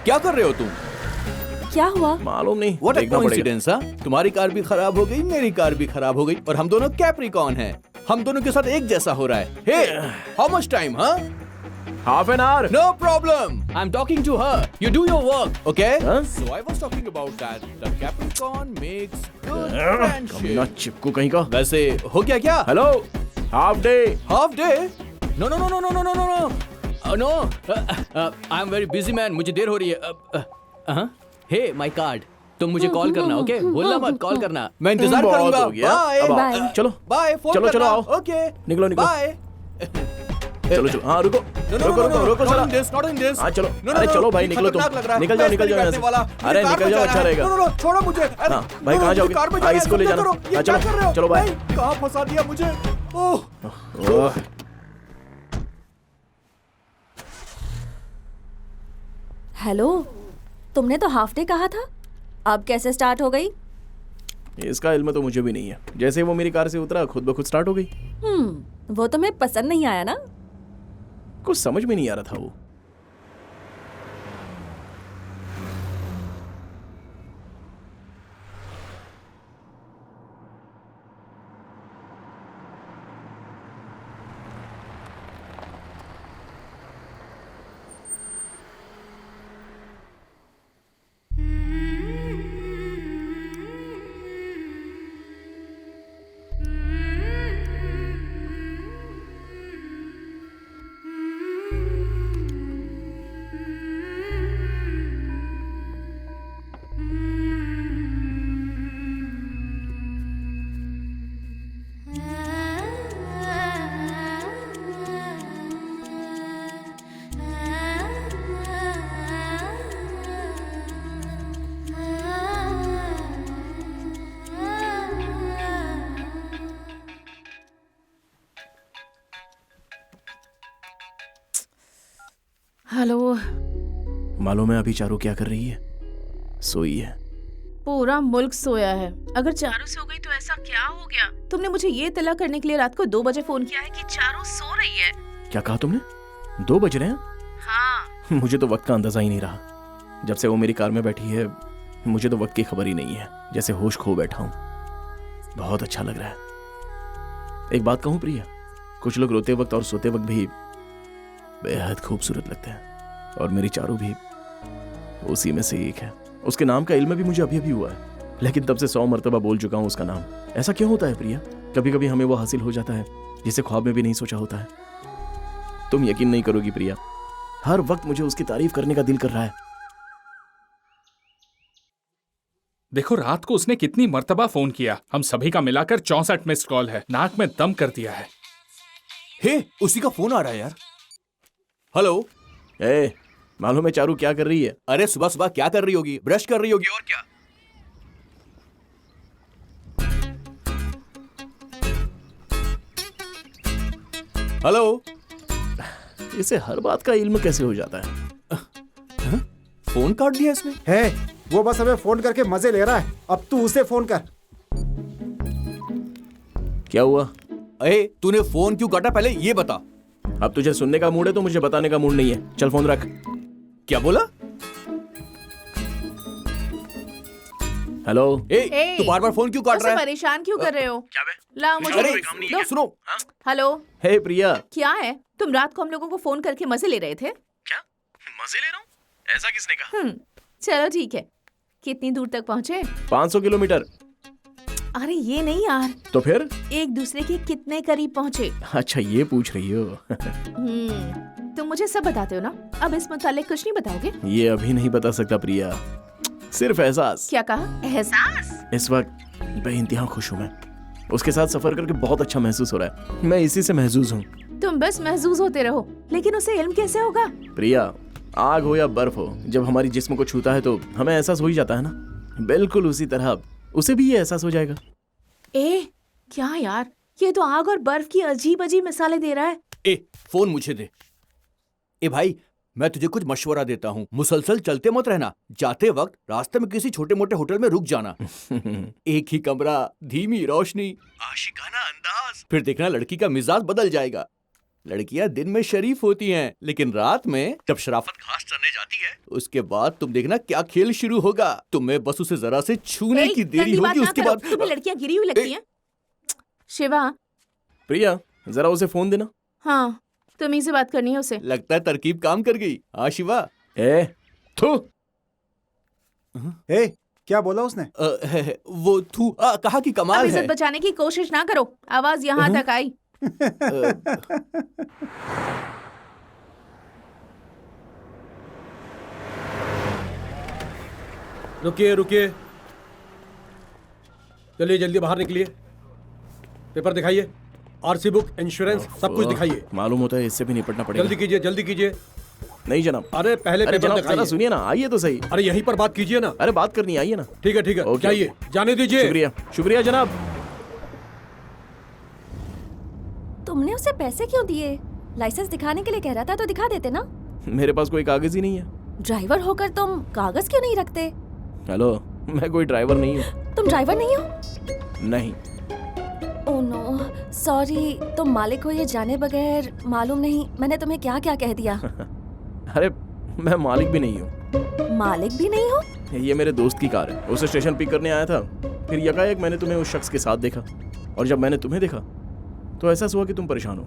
क्या कर रहे हो तुम? क्या हुआ? मालूम नहीं। What a देखना पड़ेगा। coincidence, हाँ? तुम्हारी कार भी खराब हो गई, मेरी कार भी खराब हो गई और हम दोनों कैप्रिकॉर्न हैं। हम दोनों के साथ एक जैसा हो रहा है। Hey, how much time, huh? Half an hour. No problem. I'm talking to her. You do your work, okay? Huh? So I was talking about that. The Capricorn makes good कमीना friendship. चिपकू कहीं का। वैसे हो गया क्या? Hello, half day. Half day? No, no, no, no, no, no, no, no, no. No. I'm very busy man. मुझे देर हो रही है. Hey, my card. तुम मुझे कॉल करना, ओके? भूलना मत कॉल करना. मैं इंतजार बहुत करूंगा. हो गया। Bye. अब Bye. चलो Bye. फोन चलो, करना. चलो, आओ। Okay. निकलो, निकलो। Bye. चलो चलो, हाँ रुको No, no, रुको no, रुको no, रुको not जरा। in this, not in this. हाँ चलो, No, no, अरे no, चलो भाई ये निकलो तुम, खतरनाक लग रहा है। निकल जाओ मैं निकल जाओ यहाँ इसको नहीं करने वाला। से। अरे मेरी कार निकल में जाओ, जाना अच्छा है। रहेगा। No, no, no, छोड़ो मुझे। अरे, हाँ, भाई no, कहाँ मुझे जाओगे? कार में हाँ, जाना है, इसको ले तुम जाना। करो। ये हाँ, क्या चलो, कर रहे हो? चलो, बाय। नहीं, कहाँ फंसा दिया मुझे? ओह, ओह, हेलो, तुमने तो हाफ डे कहा था, अब कैसे स्टार्ट हो गई? इसका इल्म तो मुझे भी नहीं है। जैसे ही वो मेरी कार से उतरा खुद ब खुद स्टार्ट हो गई। वो तुम्हें पसंद नहीं आया ना? कुछ समझ में नहीं आ रहा था वो। हेलो। मालूम है अभी चारू क्या कर रही है? सोई है। पूरा मुल्क सोया है। अगर चारों सो गई तो ऐसा क्या हो गया? तुमने मुझे ये तला करने के लिए रात को 2 बजे फोन किया है कि चारों सो रही है। क्या कहा तुमने? 2 बज रहे हैं? हाँ। मुझे तो वक्त का अंदाजा ही नहीं रहा। जब से वो मेरी कार में बैठी है मुझे तो वक्त की खबर ही नहीं है। जैसे होश खो बैठा हूँ। बहुत अच्छा लग रहा है। एक बात कहूँ प्रिया, कुछ लोग रोते वक्त और सोते वक्त भी बेहद खूबसूरत लगते हैं और मेरी चारू भी उसी में से एक है। उसके नाम का इल्म भी मुझे अभी अभी हुआ है, लेकिन तब से 100 मर्तबा बोल चुका हूँ उसका नाम। ऐसा क्यों होता है प्रिया? कभी कभी हमें वो हासिल हो जाता है जिसे ख्वाब में भी नहीं सोचा होता है। तुम यकीन नहीं करोगी प्रिया, हर वक्त मुझे उसकी तारीफ करने का दिल कर रहा है। देखो रात को उसने कितनी मर्तबा फोन किया। हम सभी का मिलाकर 64 मिस्ड कॉल है। नाक में दम कर दिया है। हे, उसी का फोन आ रहा है यार। हेलो। ए, मालूम है चारू क्या कर रही है? अरे सुबह सुबह क्या कर रही होगी? ब्रश कर रही होगी और क्या। हेलो। इसे हर बात का इल्म कैसे हो जाता है? फोन काट दिया इसने। है वो बस हमें फोन करके मजे ले रहा है। अब तू उसे फोन कर। क्या हुआ? अरे तूने फोन क्यों काटा पहले ये बता। अब तुझे सुनने का मूड है तो मुझे बताने का मूड नहीं है। चल फोन रख। क्या बोला? हेलो। ए, तू बार बार फोन क्यों काट उसे रहा है? परेशान क्यों कर रहे हो? क्या बे? लाओ मुझे अरे दो। सुनो। हेलो। हे प्रिया। क्या है? तुम रात को हम लोगों को फोन करके मजे ले रहे थे? क्या मजे ले रहा हूँ? ऐसा किसने कहा? चलो ठीक है। कितनी दूर तक पहुँचे? 500 किलोमीटर। अरे ये नहीं यार, तो फिर? एक दूसरे के कितने करीब पहुँचे? अच्छा ये पूछ रही हो? तुम मुझे सब बताते हो ना, अब इस मुतालिक कुछ नहीं बताओगे? ये अभी नहीं बता सकता प्रिया, सिर्फ एहसास। क्या कहा? एहसास? इस वक्त बेइंतहा खुश हूँ मैं। उसके साथ सफर करके बहुत अच्छा महसूस हो रहा है। मैं इसी से महसूस हूँ। तुम बस महसूस होते रहो, लेकिन उसे इल्म कैसे होगा? प्रिया, आग हो या बर्फ हो, जब हमारी जिस्म को छूता है तो हमें एहसास हो ही जाता है ना। बिल्कुल उसी तरह उसे भी ये एहसास हो जाएगा। ए, क्या यार, ये तो आग और बर्फ की अजीब अजीब मिसालें दे रहा है। ए, फोन मुझे दे। ए भाई, मैं तुझे कुछ मशवरा देता हूँ, मुसलसल चलते मत रहना। जाते वक्त रास्ते में किसी छोटे मोटे होटल में रुक जाना। एक ही कमरा, धीमी रोशनी, आशिकाना अंदाज। फिर देखना लड़की का मिजाज बदल जाएगा। लड़कियां दिन में शरीफ होती हैं, लेकिन रात में जब शराफत घास चरने जाती है, उसके बाद तुम देखना क्या खेल शुरू होगा। तुम्हें बस उसे जरा से छूने की देरी होगी, उसके बाद तुम्हें लड़कियां गिरी हुई लगती हैं? शिवा। प्रिया, जरा उसे फोन देना। हाँ, तुम्ही से बात करनी है उसे। लगता है तरकीब काम कर गई। हाँ शिवा। ए थू। ए, क्या बोला उसने? वो थू कहा कि अब कमाल इज्जत है। बचाने की कोशिश ना करो, आवाज यहाँ तक आई। रुकिए रुकिए, चलिए जल्दी बाहर निकलिए। पेपर दिखाइए, आरसी बुक, इंश्योरेंस, सब कुछ दिखाइए। मालूम होता है इससे भी निपटना पड़ेगा। जल्दी कीजिए, जल्दी कीजिए। नहीं जनाब। अरे पहले अरे पेपर जनाब दिखाइए। जरा सुनिए ना, आइए तो सही। अरे यहीं पर बात कीजिए ना। अरे बात करनी, आइए ना। ठीक है ओके, जाइए, जाने दीजिए। शुक्रिया शुक्रिया जनाब। तुमने उसे पैसे क्यों दिए? लाइसेंस दिखाने के लिए कह रहा था तो दिखा देते ना। मेरे पास कोई कागज ही नहीं है। ड्राइवर होकर तुम कागज क्यों नहीं रखते? हेलो, मैं कोई ड्राइवर नहीं हूँ। तुम ड्राइवर नहीं हो? नहीं। Oh no, sorry. तुम मालिक हो ये जाने बगैर। मालूम नहीं मैंने तुम्हें क्या क्या कह दिया। अरे मैं मालिक भी नहीं हूँ। मालिक भी नहीं हो? ये मेरे दोस्त की कार है, उसे स्टेशन पिक करने आया था। फिर यकायक मैंने तुम्हें उस शख्स के साथ देखा, और जब मैंने तुम्हें देखा तो एहसास हुआ कि तुम परेशान हो।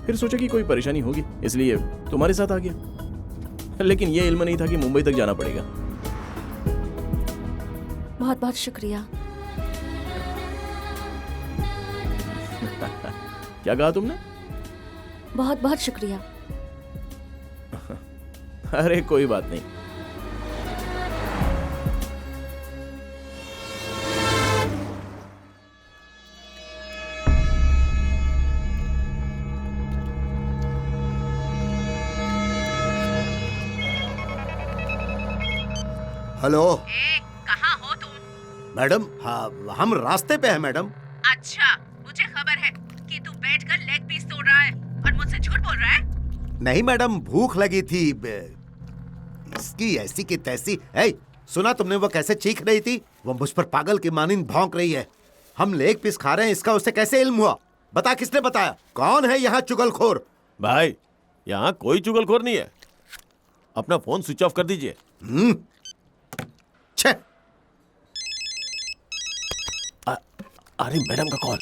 फिर सोचा कि कोई परेशानी होगी, इसलिए तुम्हारे साथ आ गया। लेकिन ये इल्म नहीं था कि मुंबई तक जाना पड़ेगा। बहुत बहुत शुक्रिया। क्या कहा तुमने? बहुत बहुत शुक्रिया। अरे कोई बात नहीं। हेलो कहाँ हो तुम? मैडम, हाँ हम रास्ते पे हैं मैडम। अच्छा, मुझे खबर है कि तू बैठकर लेग पीस तोड़ रहा है और मुझसे झूठ बोल रहा है। नहीं मैडम, भूख लगी थी। इसकी ऐसी की तैसी। सुना तुमने वो कैसे चीख रही थी? वो मुझ पर पागल की मानिंद भौंक रही है। हम लेग पीस खा रहे हैं, इसका उसे कैसे इल्म हुआ? बता, किसने बताया? कौन है यहाँ चुगलखोर? भाई, यहाँ कोई चुगलखोर नहीं है। अपना फोन स्विच ऑफ कर दीजिए। छे। अरे मैडम का कॉल।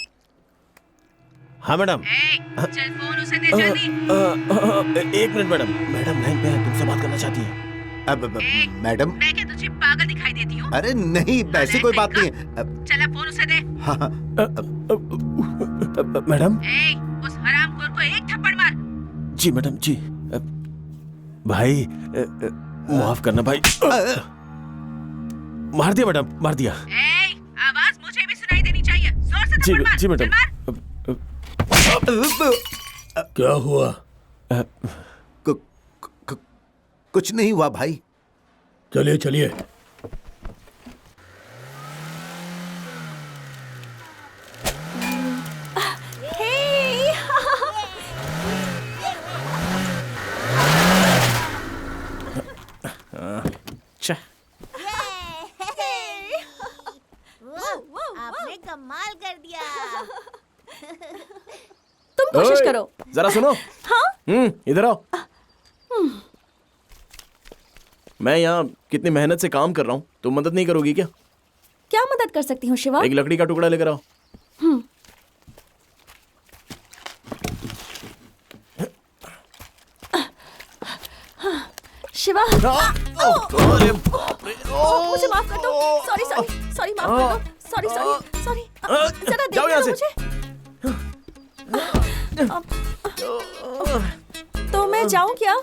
हाँ मैडम। चल फोन उसे दे जल्दी। एक मिनट मैडम, मैडम लाइन पे है, तुमसे बात करना चाहती है। मैडम, मैं क्या तुझे पागल दिखाई देती हूँ? अरे नहीं, ऐसी कोई बात नहीं है। चला फोन उसे दे। मैडम। उस हरामखोर को एक थप्पड़ मार। जी मैडम जी। भाई माफ करना भाई। मार दिया मैडम, मार दिया। आवाज मुझे भी सुनाई देनी चाहिए। जोर से जी थप्पड़ मार। जी मैडम। क्या हुआ? कुछ नहीं हुआ भाई। चलिए चलिए। आपने कमाल कर दिया। तुम कोशिश करो। जरा सुनो। हाँ? इधर आओ। मैं यहाँ कितनी मेहनत से काम कर रहा हूँ, तुम मदद नहीं करोगी क्या? क्या मदद कर सकती हूँ शिवा? एक लकड़ी का टुकड़ा लेकर आओ। शिवा। मुझे माफ कर दो। सॉरी सॉरी सॉरी, माफ कर दो। Sorry sorry sorry. जरा जाओ यहाँ से। तो मैं जाऊँ क्या?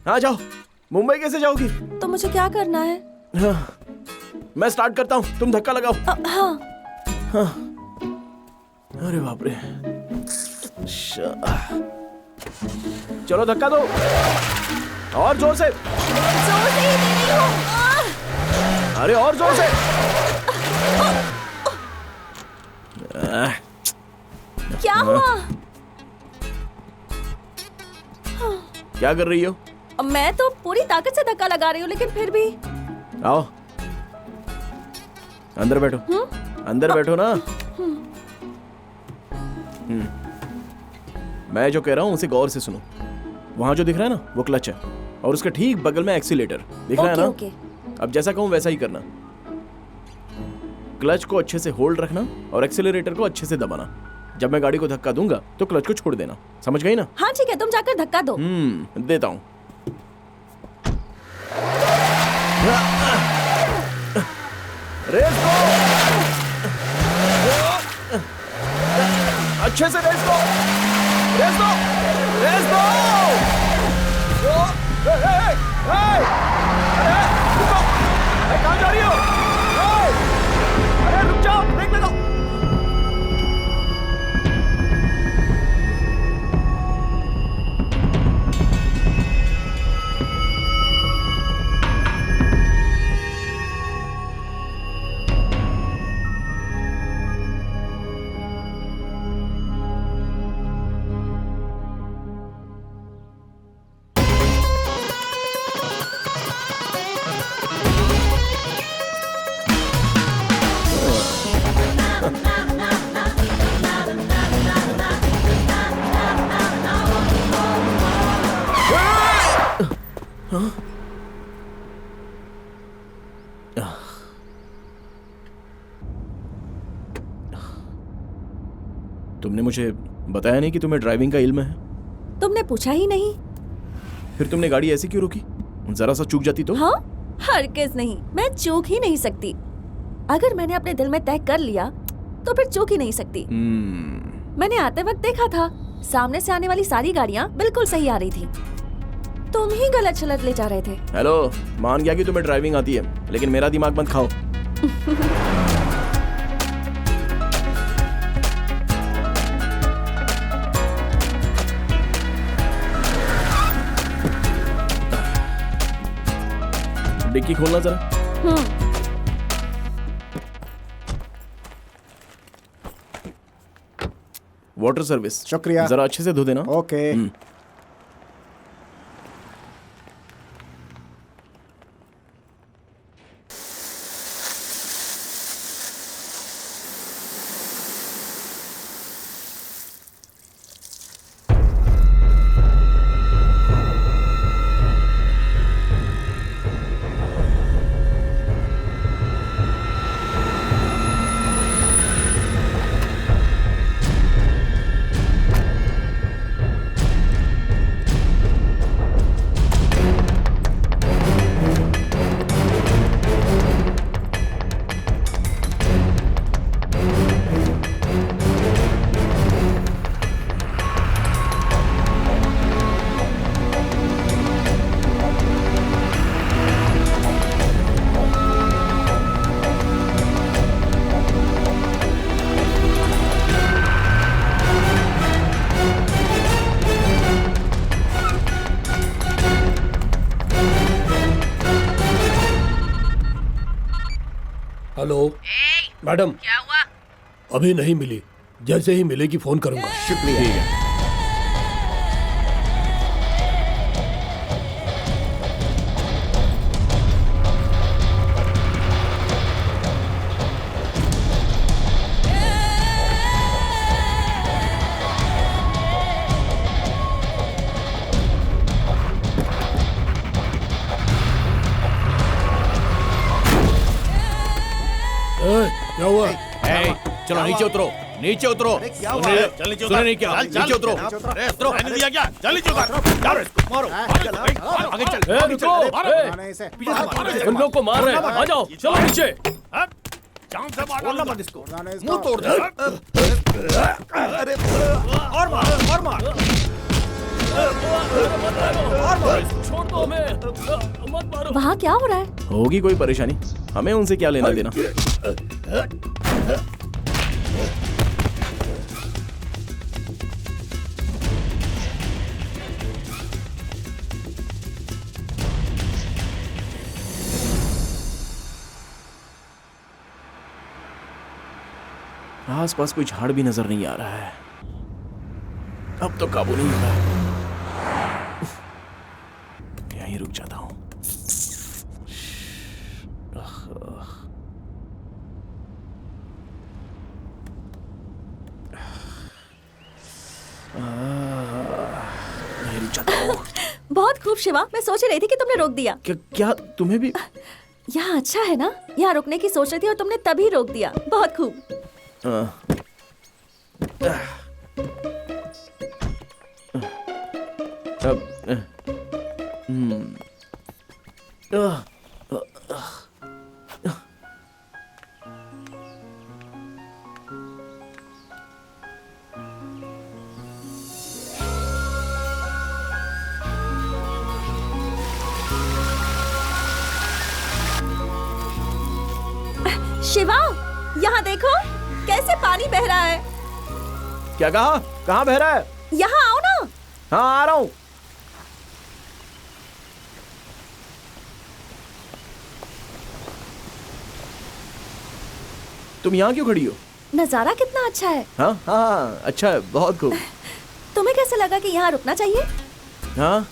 हाँ जाओ। मुंबई कैसे जाओगी? तो मुझे क्या करना है? हाँ, मैं स्टार्ट करता हूँ, तुम धक्का लगाओ। हाँ। हाँ। अरे बाप रे। चलो धक्का दो, और जोर से। जोर से ही दे रही हूँ। अरे और जोर से। क्या हुआ? क्या कर रही हो? मैं तो पूरी ताकत से धक्का लगा रही हूँ, लेकिन फिर भी। आओ अंदर बैठो। अंदर बैठो ना। मैं जो कह रहा हूँ उसे गौर से सुनो। वहां जो दिख रहा है ना, वो क्लच है, और उसके ठीक बगल में एक्सीलेटर दिख रहा है ना। ओके। अब जैसा कहूँ वैसा ही करना। क्लच को अच्छे से होल्ड रखना और एक्सीलरेटर को अच्छे से दबाना। जब मैं गाड़ी को धक्का दूंगा तो क्लच को छोड़ देना, समझ गई ना? हाँ ठीक है, तुम जाकर धक्का दो। देता हूँ। रेस दो, अच्छे से रेस दो, रेस दो, रेस दो। अरे कहाँ जा रही हो? अरे रुक जाओ, ब्रेक लगाओ। तुमने मुझे बताया नहीं कि तुम्हें ड्राइविंग का इल्म है? तुमने पूछा ही नहीं। फिर तुमने गाड़ी ऐसे क्यों रोकी? जरा सा चूक जाती तो? हाँ, हरगिज़ नहीं, मैं चूक ही नहीं सकती। अगर मैंने अपने दिल में तय कर लिया तो फिर चूक ही नहीं सकती। मैंने आते वक्त देखा था, सामने से आने वाली सारी गाड़ियाँ बिल्कुल सही आ रही थी, तुम ही गलत चलत ले जा रहे थे। हेलो, मान गया कि तुम्हें ड्राइविंग आती है, लेकिन मेरा दिमाग मत खाओ। डिक्की खोलना जरा। Water service. शुक्रिया। जरा अच्छे से धो देना। ओके। हेलो मैडम, क्या हुआ? अभी नहीं मिली, जैसे ही मिलेगी फोन करूंगा। शुक्रिया। ठीक है। क्या हुआ? चलो नीचे उतरो, नीचे उतरो। चल नीचे उतर। नहीं क्या? नीचे उतरो। उतरो, मैंने दिया क्या? चल नीचे उतर। मारो, आगे चल। रुको, उन लोग को मार रहे हैं, आ जाओ, चलो नीचे। जान से मारना मत इसको, मुंह तोड़ दे। अरे और मार, और मार। छोड़ दो हमें, मत मारो। वहाँ क्या हो रहा है? होगी कोई परेशानी, हमें उनसे क्या लेना देना। आसपास कोई झाड़ भी नजर नहीं आ रहा है। अब तो काबू नहीं हो रहा। यहीं रुक जाता हूं। यहीं रुक जाता हूं। बहुत खूब शिवा, मैं सोच रही थी कि तुमने रोक दिया। क्या तुम्हें भी? यहाँ अच्छा है ना? यहाँ रुकने की सोच रही थी और तुमने तभी रोक दिया। बहुत खूब। शिवा, यहाँ देखो कैसे पानी बह रहा है। क्या कहा? कहाँ बह रहा है? यहाँ आओ ना। हाँ, आ रहा हूं। तुम यहाँ क्यों खड़ी हो? नजारा कितना अच्छा है। हाँ हाँ, अच्छा है, बहुत खूब। तुम्हें कैसे लगा कि यहाँ रुकना चाहिए? हाँ,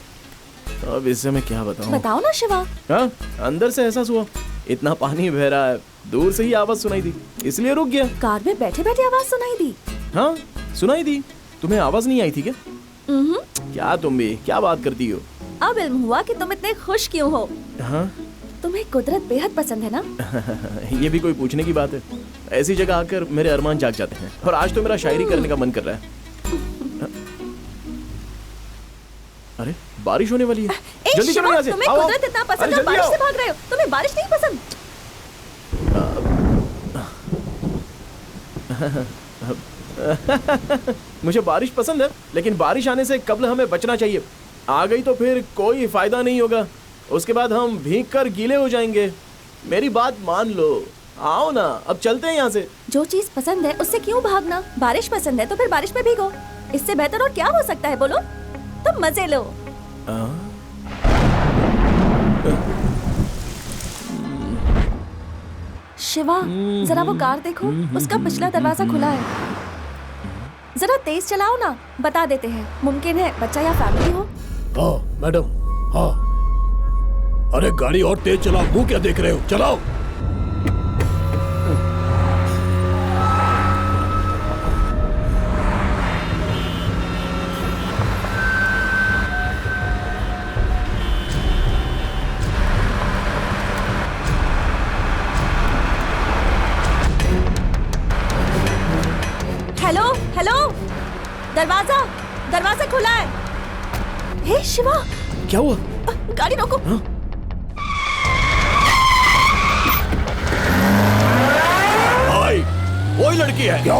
अब इससे मैं क्या बताऊं? बताओ ना शिवा। हाँ, अंदर से एहसास हुआ इतना पानी बह रहा है, दूर से ही आवाज सुनाई दी, इसलिए रुक गया। कार में बैठे बैठे आवाज सुनाई दी? हाँ, सुनाई दी। तुम्हें आवाज नहीं आई थी क्या? क्या तुम भी क्या बात करती हो? अब इल्म हुआ कि तुम इतने खुश क्यों हो। हाँ? तुम्हें कुदरत बेहद पसंद है ना? ये भी कोई पूछने की बात है? ऐसी जगह आकर मेरे अरमान जाग जाते हैं, और आज तो मेरा शायरी करने का मन कर रहा है। अरे, बारिश होने वाली है। जल्दी चलो यहाँ से। तुम्हें कुदरत इतना पसंद है, बारिश से भाग रहे हो। तुम्हें बारिश नहीं पसंद? मुझे बारिश पसंद है, लेकिन बारिश आने से कब्ल हमें बचना चाहिए। आ गई तो फिर कोई फायदा नहीं होगा, उसके बाद हम भीग कर गीले हो जाएंगे। मेरी बात मान लो, आओ ना, अब चलते हैं यहाँ से। जो चीज पसंद है उससे क्यों भागना? बारिश पसंद है तो फिर बारिश में भीगो। इससे बेहतर और क्या हो सकता है, बोलो? तुम मजे लो। शिवा, जरा वो कार देखो, उसका पिछला दरवाजा खुला है। जरा तेज चलाओ ना, बता देते हैं, मुमकिन है बच्चा या फैमिली हो। हाँ मैडम, हाँ। अरे गाड़ी और तेज चलाओ, मुंह क्या देख रहे हो, चलाओ। हेलो हेलो, दरवाजा खुला है। हे शिवा, क्या हुआ? गाड़ी रोको। हाँ? भाई, वही लड़की है क्या?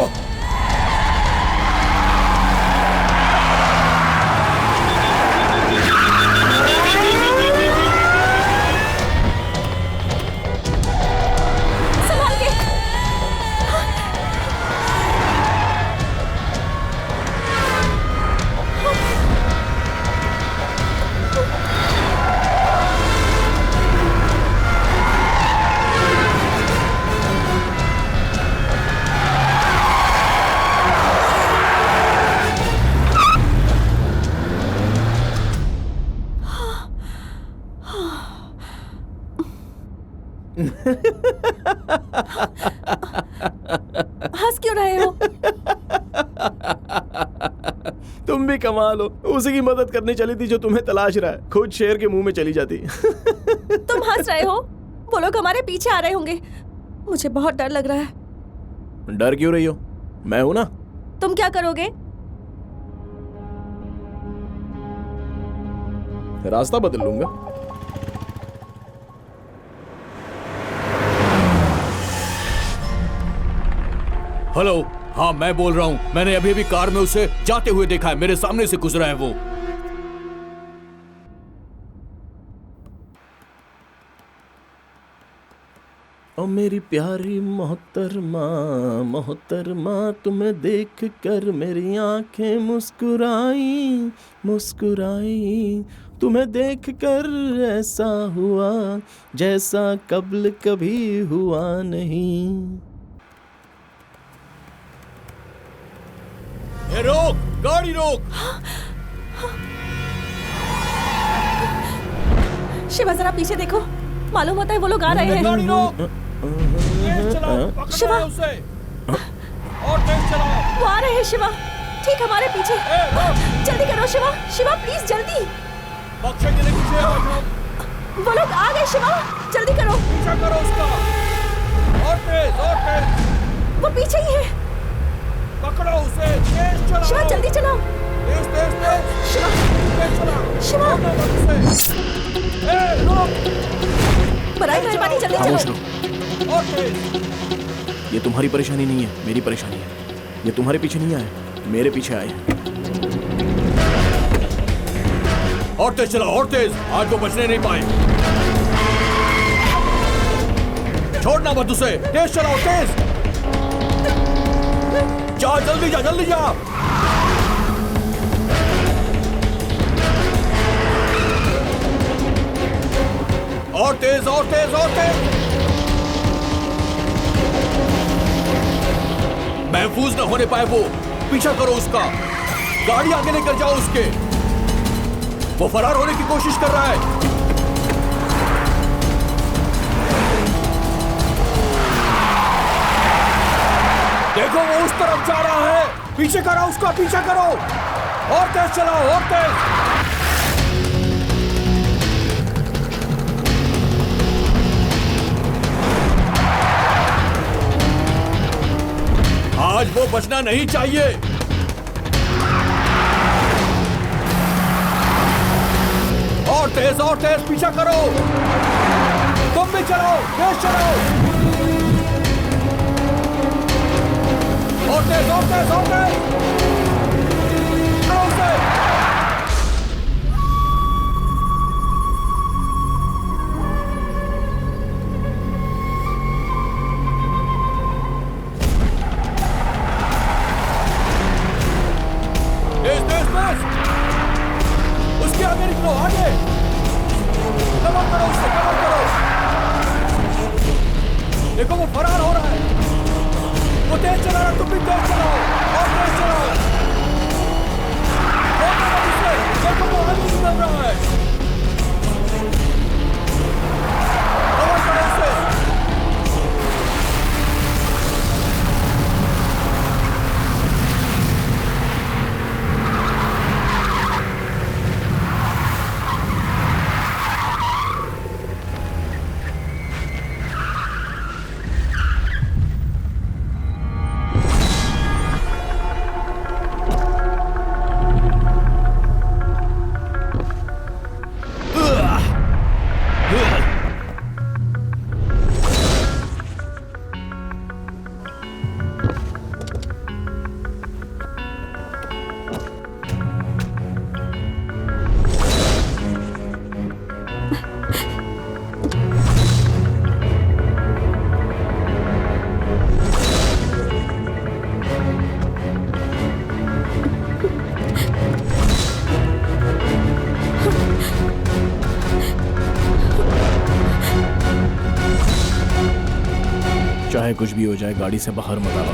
हंस क्यों रहे हो? तुम भी कमाल हो, उसी की मदद करने चली थी जो तुम्हें तलाश रहा है, खुद शेर के मुंह में चली जाती। तुम हंस रहे हो? वो लोग हमारे पीछे आ रहे होंगे, मुझे बहुत डर लग रहा है। डर क्यों रही हो? मैं हूं ना। तुम क्या करोगे? रास्ता बदल लूंगा। हेलो, हाँ मैं बोल रहा हूँ। मैंने अभी भी कार में उसे जाते हुए देखा है, मेरे सामने से गुजरा है वो। ओ मेरी प्यारी मोहतरमा, मोहतरमा, तुम्हें देख कर मेरी आंखें मुस्कुराई, मुस्कुराई। तुम्हें देख कर ऐसा हुआ जैसा कब्ल कभी हुआ नहीं। रोक, गाड़ी रोक। शिवा जरा पीछे देखो, मालूम होता है वो लोग आ रहे हैं। गाड़ी रोक, तेज चलाओ, पकड़ो शिवा, उसे, और तेज चलाओ। वो आ रहे हैं शिवा, ठीक हमारे पीछे। जल्दी करो शिवा, शिवा प्लीज जल्दी। बख्शेंगे नहीं पीछे हम। वो लोग आ गए शिवा, जल्दी करो। पीछा करो उसका, और तेज, और तेज। वो पीछे ही है। पकड़ो उसे, तेज चलाओ। शिवा जल्दी चलाओ। तेज तेज तेज। शिवा तेज चलाओ। शिवा छोड़ना मत उसे। ए, रुक। बराई मेहरबानी जल्दी खामोश चलो। रहो। और तेज। ये तुम्हारी परेशानी नहीं है, मेरी परेशानी है। ये तुम्हारे पीछे नहीं आए, मेरे पीछे आए हैं। और तेज चलाओ, और तेज। आज वो बचने नहीं पाए। छोड़ना मत उसे, तेज चलाओ, तेज। जा जल्दी जा, जल्दी जा। और तेज, और तेज, और तेज। महफूज न होने पाए वो। पीछा करो उसका, गाड़ी आगे लेकर जाओ उसके। वो फरार होने की कोशिश कर रहा है। देखो वो उस तरफ जा रहा है। पीछे करो उसका, पीछा करो। और तेज चलाओ, और तेज। आज वो बचना नहीं चाहिए। और तेज पीछा करो। तुम भी चलो, तेज चलो। और तेज, और तेज, और तेज। चलो उसे। तेज तेज तेज। उसके आगे निकलो, आगे। कवर करो उससे, कवर करो। देखो वो फरार हो रहा है। वो तेज चला रहा, तुम भी तेज चलाओ। और तेज चलाओ। देखो वो आगे निकल रहा है। कवर करो उसे। चाहे कुछ भी हो जाए, गाड़ी से बाहर मत आओ।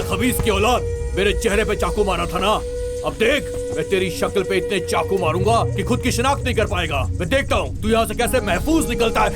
खबीस की औलाद, मेरे चेहरे पे चाकू मारा था ना। अब देख, मैं तेरी शक्ल पे इतने चाकू मारूंगा कि खुद की शिनाख्त नहीं कर पाएगा। मैं देखता हूँ तू यहाँ से कैसे महफूज निकलता है।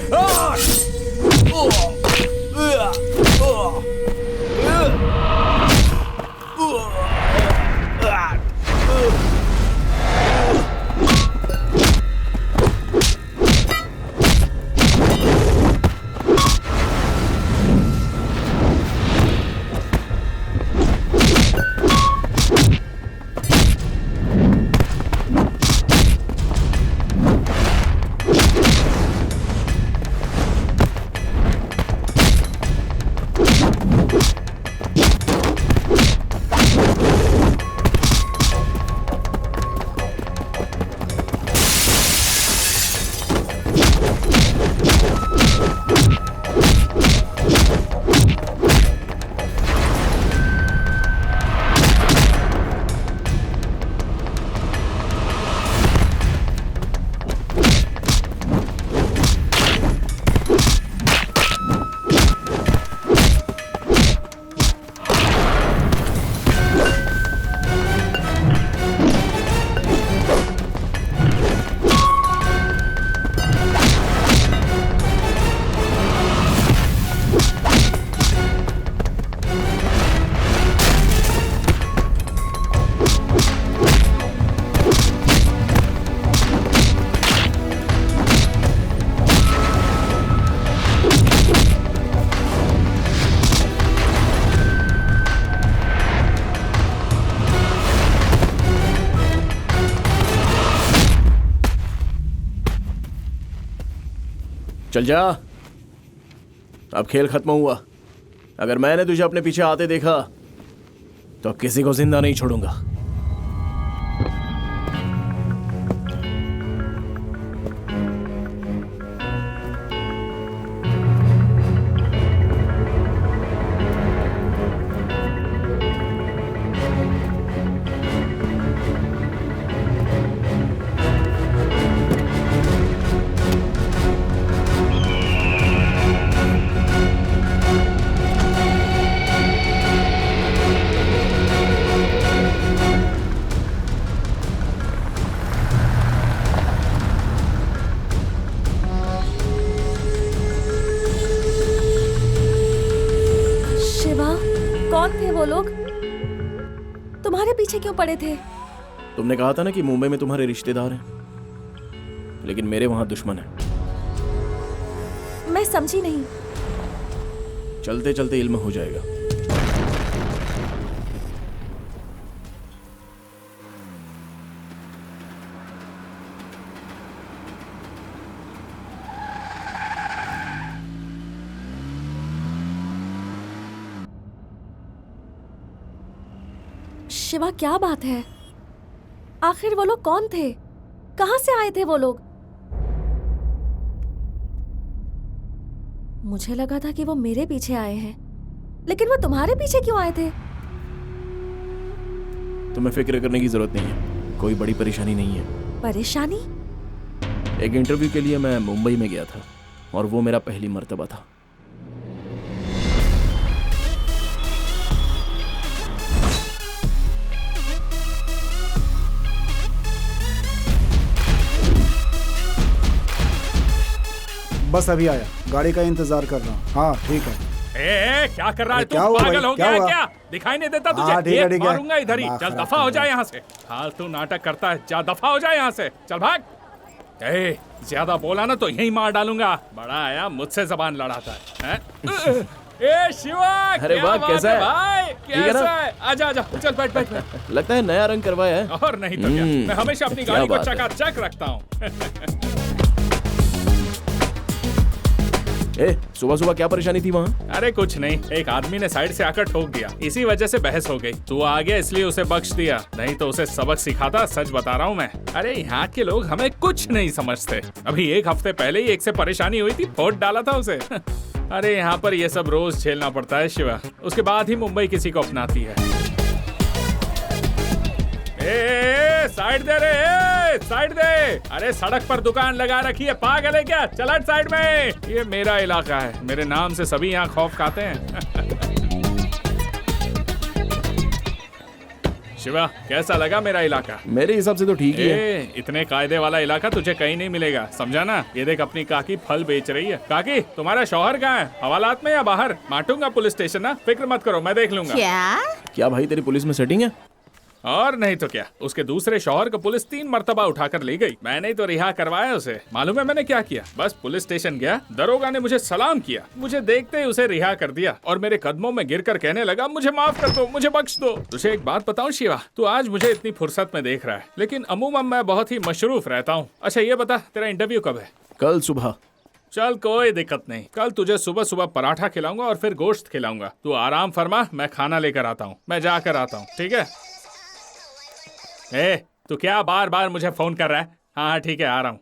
चल जा, अब खेल खत्म हुआ। अगर मैंने तुझे अपने पीछे आते देखा तो किसी को जिंदा नहीं छोड़ूंगा। कौन थे वो लोग? तुम्हारे पीछे क्यों पड़े थे? तुमने कहा था ना कि मुंबई में तुम्हारे रिश्तेदार हैं, लेकिन मेरे वहां दुश्मन है। मैं समझी नहीं। चलते चलते इल्म हो जाएगा। शिवा, क्या बात है? आखिर वो लोग कौन थे? कहां से आए थे वो लोग? मुझे लगा था कि वो मेरे पीछे आए हैं, लेकिन वो तुम्हारे पीछे क्यों आए थे? तुम्हें फिक्र करने की जरूरत नहीं है, कोई बड़ी परेशानी नहीं है। परेशानी? एक इंटरव्यू के लिए मैं मुंबई में गया था और वो मेरा पहली मर्तबा था। बस अभी आया, गाड़ी का इंतजार कर रहा हूँ। हाँ ठीक है। क्या कर रहा है तू? क्या हुआ पागल भाई? हो गया क्या है हुआ? क्या? दिखाई नहीं देता तुझे? हाँ, ठीक है, एक ठीक है। मारूंगा इधर ही। दिमाग चल खराब दफा हो कर जा दिया। यहाँ से। फालतू नाटक करता है, जा दफा हो जा यहाँ से। चल भाग। ज्यादा बोला ना तो यही मार डालूंगा। बड़ा आया मुझसे जबान लड़ाता है, हैं? ए शिवा, अरे क्या वाह, बात कैसा है? भाई? ठीक है ना? कैसा है? आजा आजा, चल बैठ बैठ बैठ। लगता है नया रंग करवाया है। और नहीं तो क्या, मैं हमेशा अपनी क्या गाड़ी को बात है। चकाचक रखता हूँ। सुबह सुबह क्या परेशानी थी वहाँ? अरे कुछ नहीं, एक आदमी ने साइड से आकर ठोक दिया, इसी वजह से बहस हो गई। तू आ गया इसलिए उसे बख्श दिया, नहीं तो उसे सबक सिखाता। सच बता रहा हूँ मैं। अरे यहाँ के लोग हमें कुछ नहीं समझते। अभी एक हफ्ते पहले ही एक से परेशानी हुई थी, फोड़ डाला था उसे। अरे यहाँ पर ये सब रोज झेलना पड़ता है शिवा, उसके बाद ही मुंबई किसी को अपनाती है। साइड दे रे, साइड दे। अरे सड़क पर दुकान लगा रखी है, पागल है क्या? चल हट साइड में। ये मेरा इलाका है, मेरे नाम से सभी यहाँ खौफ खाते हैं। शिवा, कैसा लगा मेरा इलाका? मेरे हिसाब से तो ठीक ही है। इतने कायदे वाला इलाका तुझे कहीं नहीं मिलेगा, समझा ना? ये देख, अपनी काकी फल बेच रही है। काकी, तुम्हारा शौहर कहाँ है? हवालात में या बाहर? माटूंगा पुलिस स्टेशन ना, फिक्र मत करो, मैं देख लूंगा। क्या भाई, तेरी पुलिस में सेटिंग है? और नहीं तो क्या, उसके दूसरे शौहर को पुलिस 3 मर्तबा उठाकर ले गई। मैंने तो रिहा करवाया उसे। मालूम है मैंने क्या किया? बस पुलिस स्टेशन गया, दरोगा ने मुझे सलाम किया, मुझे देखते ही उसे रिहा कर दिया और मेरे कदमों में गिरकर कहने लगा, मुझे माफ कर दो, मुझे बख्श दो। तुझे एक बात बताऊं शिवा, तू आज मुझे इतनी फुर्सत में देख रहा है, लेकिन अमूमन मैं बहुत ही मशरूफ रहता हूँ। अच्छा ये बता, तेरा इंटरव्यू कब है? कल सुबह। चल कोई दिक्कत नहीं, कल तुझे सुबह सुबह पराठा खिलाऊंगा और फिर गोश्त खिलाऊंगा। तू आराम फरमा, मैं खाना लेकर आता हूँ, मैं जाकर आता हूँ, ठीक है? तू क्या बार बार मुझे फोन कर रहा है? हाँ ठीक है, आ रहा हूँ।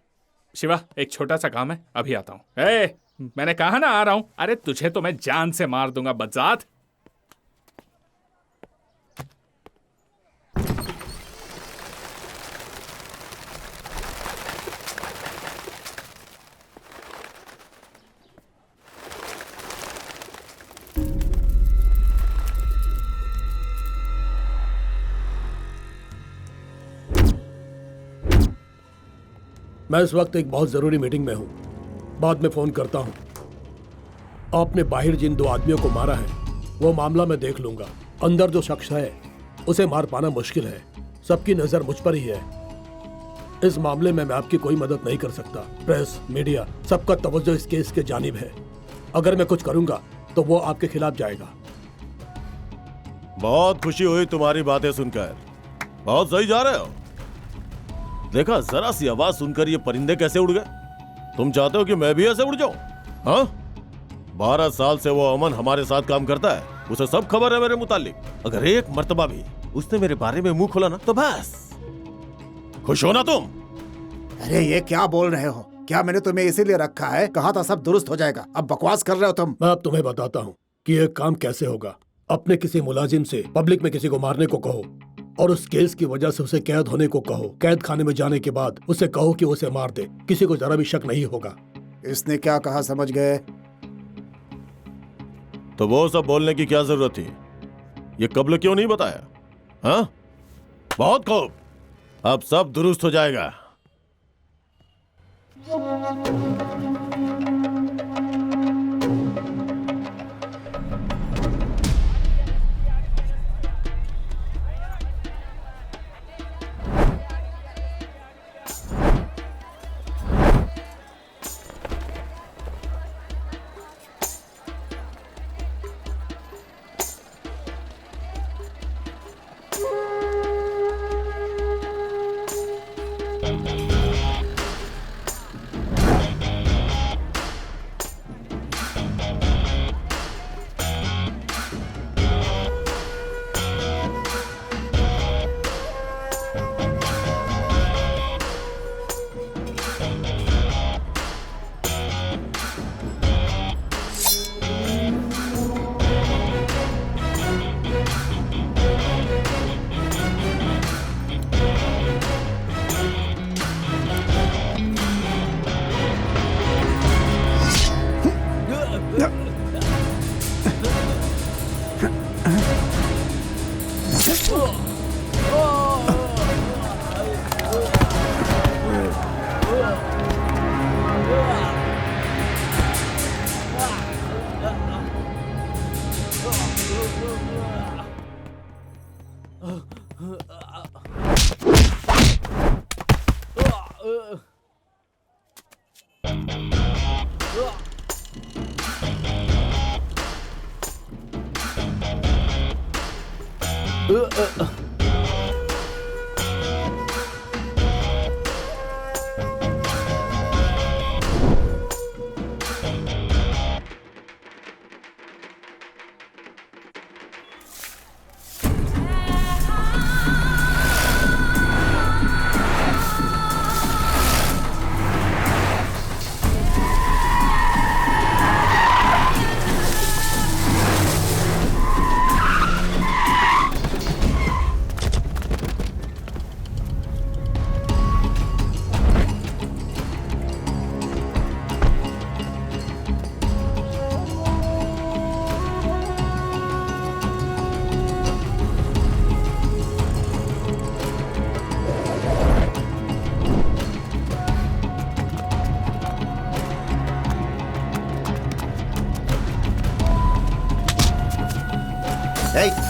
शिवा, एक छोटा सा काम है, अभी आता हूँ। मैंने कहा ना आ रहा हूँ। अरे तुझे तो मैं जान से मार दूंगा बदजात। मैं इस वक्त एक बहुत ज़रूरी मीटिंग में हूँ, बाद में फ़ोन करता हूँ। आपने बाहर जिन 2 आदमियों को मारा है वो मामला मैं देख लूँगा। अंदर जो शख्स है उसे मार पाना मुश्किल है, सबकी नज़र मुझ पर ही है। इस मामले में मैं आपकी कोई मदद नहीं कर सकता। प्रेस, मीडिया, सबका तवज्जो इस केस के जानिब है। अगर मैं कुछ करूँगा तो वो आपके खिलाफ जाएगा। बहुत खुशी हुई तुम्हारी बातें सुनकर, बहुत सही जा रहे हो। देखा, जरा सी आवाज सुनकर ये परिंदे कैसे उड़ गए। तुम चाहते हो कि मैं भी ऐसे उड़ जाऊं? हाँ, 12 साल से वो अमन हमारे साथ काम करता है, उसे सब खबर है मेरे मुतालिक। अगर एक मर्तबा भी उसने मेरे बारे में मुंह खोला ना तो बस। खुश हो ना तुम? अरे ये क्या बोल रहे हो? क्या मैंने तुम्हें इसीलिए रखा है? कहा था सब दुरुस्त हो जाएगा, अब बकवास कर रहे हो तुम। मैं अब तुम्हें बताता हूँ कि ये काम कैसे होगा। अपने किसी मुलाजिम से पब्लिक में किसी को मारने को कहो और उस केस की वजह से उसे कैद होने को कहो। कैद खाने में जाने के बाद उसे कहो कि उसे मार दे, किसी को जरा भी शक नहीं होगा। इसने क्या कहा समझ गए? तो वो सब बोलने की क्या जरूरत थी? ये कब्ल क्यों नहीं बताया? हाँ, बहुत खूब, अब सब दुरुस्त हो जाएगा।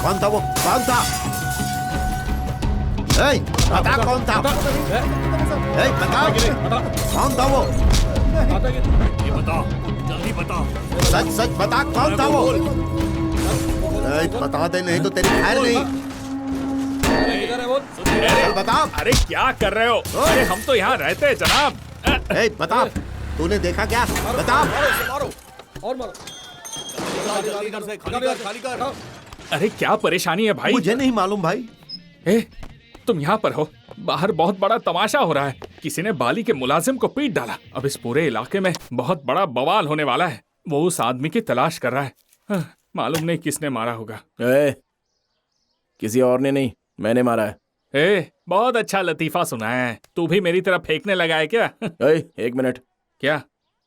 कौन था वो? कौन था? बता कौन था? बता कौन था वो? ये बता, जल्दी बता। सच सच बता कौन था वो? बता दे, नहीं तो तेरी खैर नहीं। अरे बता। अरे क्या कर रहे हो? अरे हम तो यहाँ रहते हैं जनाब। बता, तूने देखा क्या? बता। मारो और मारो। जल्दी कर से, खाली कर। अरे क्या परेशानी है भाई? मुझे नहीं मालूम भाई। तुम यहाँ पर हो, बाहर बहुत बड़ा तमाशा हो रहा है। किसी ने बाली के मुलाजिम को पीट डाला। अब इस पूरे इलाके में बहुत बड़ा बवाल होने वाला है। वो उस आदमी की तलाश कर रहा है। मालूम नहीं किसने मारा होगा। किसी और ने नहीं, मैंने मारा है। बहुत अच्छा लतीफा सुना है। तू भी मेरी तरफ फेंकने लगा है क्या? एक मिनट। क्या?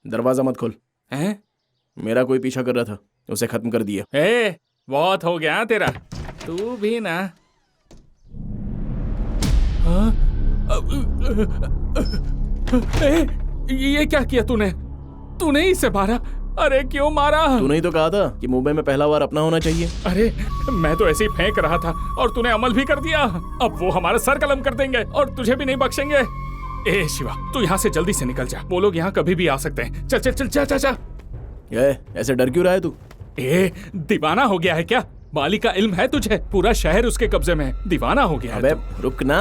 दरवाजा मत खोल। मेरा कोई पीछा कर रहा था, उसे खत्म कर दिया। बहुत हो गया तेरा। तू भी ना। ये क्या किया तूने? तूने इसे मारा? अरे क्यों मारा? तूने ही तो कहा था कि मुंबई में पहला वार अपना होना चाहिए। अरे मैं तो ऐसे ही फेंक रहा था और तूने अमल भी कर दिया। अब वो हमारा सर कलम कर देंगे और तुझे भी नहीं बख्शेंगे। शिवा, तू यहाँ से जल्दी से निकल जा। वो लोग यहाँ कभी भी आ सकते हैं। चल चल चल जा जा जा। ऐसे डर क्यों रहा है तू? दीवाना हो गया है क्या? बाली का इल्म है तुझे? पूरा शहर उसके कब्जे में है। दीवाना हो गया है। रुक ना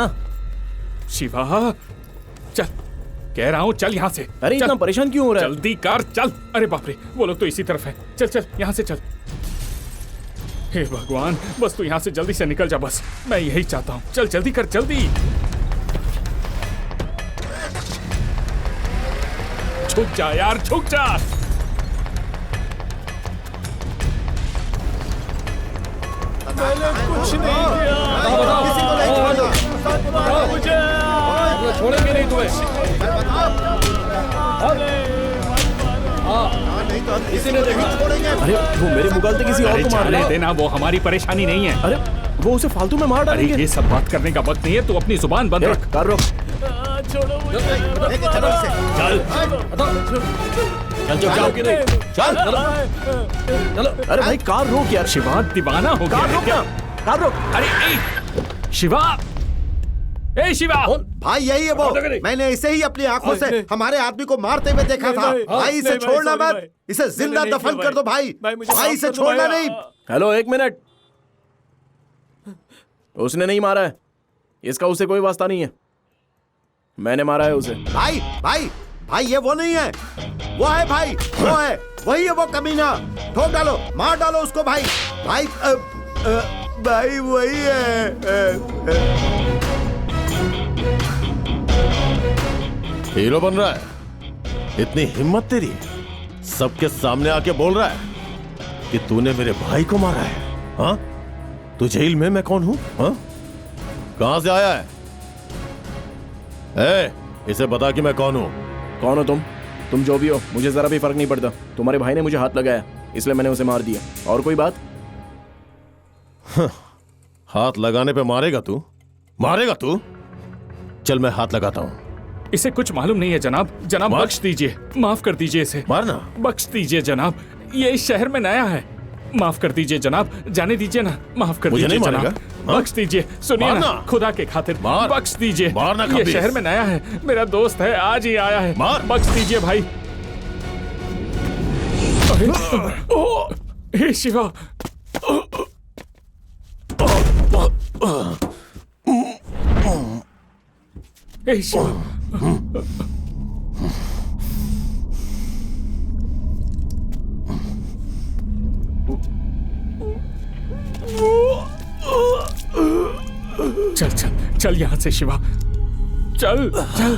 शिवा। चल, कह रहा हूँ चल यहाँ से। अरे इतना परेशान क्यों हो रहा है? जल्दी कर चल। अरे बाप रे, वो लोग तो इसी तरफ है। चल चल यहाँ से चल। हे भगवान, बस तू यहाँ से जल्दी से निकल जा, बस मैं यही चाहता हूँ। चल जल्दी कर, जल्दी। झुक जा यार, झुक जा। मैंने कुछ नहीं किया। किसी को नहीं छोड़ना। मुझे छोड़ेंगे नहीं तुम्हें। नहीं तो हम किसी ने देखा। छोड़ेंगे। अरे वो मेरे मुगालते किसी और को मार रहा जाने है। देना, वो हमारी परेशानी नहीं है। अरे वो उसे फालतू में मार अरे डालेंगे। ये सब बात करने का वक्त नहीं है, तू अपनी जुबान बंद रख। कार रोक। छोड़ो मुझे। लेके चलो इसे। चल चल जाओ कि नहीं? चल चलो। अरे भाई कार रोक यार। शिवा दीवाना हो गया कार है रोक क्या? ना। कार रोक। अरे ए, शिवा, ए शिवा। भाई यही है वो। मैंने इसे ही अपनी आंखों से हमारे आदमी को मारते हुए देखा था। भाई इसे छोड़ना मत, इसे जिंदा दफन कर दो भाई। भाई इसे छोड़ना नहीं। हेलो एक मिनट। उसने नहीं मारा है, इसका उसे कोई वास्ता नहीं है। मैंने मारा है उसे। भाई भाई भाई ये वो नहीं है, वो है भाई, वो है, वही है वो कमीना। ठोक डालो, मार डालो उसको भाई। भाई भाई वही है। हीरो बन रहा है? इतनी हिम्मत तेरी, सबके सामने आके बोल रहा है कि तूने मेरे भाई को मारा है? हाँ, तू जेल में, मैं कौन हूं? हाँ, कहां से आया है? इसे बता कि मैं कौन हूं। कौन हो तुम जो भी हो, मुझे जरा भी फर्क नहीं पड़ता। तुम्हारे भाई ने मुझे हाथ लगाया, इसलिए मैंने उसे मार दिया। और कोई बात? हाथ लगाने पे मारेगा तू? मारेगा तू? चल मैं हाथ लगाता हूं। इसे कुछ मालूम नहीं है जनाब। जनाब बख्श दीजिए, माफ कर दीजिए इसे। मारना? बख्श दीजिए जनाब, ये इस शहर में नया है। माफ कर दीजिए जनाब, जाने दीजिए ना। माफ कर मुझे दीजिए नहीं जनाब, मारेगा? बख्श दीजिए। सुनिए ना, खुदा के खातिर बख्श दीजिए। ये शहर में नया है, मेरा दोस्त है, आज ही आया है। बख्श दीजिए भाई। हे शिवा। हे शिवा। चल चल चल यहां से शिवा, चल चल।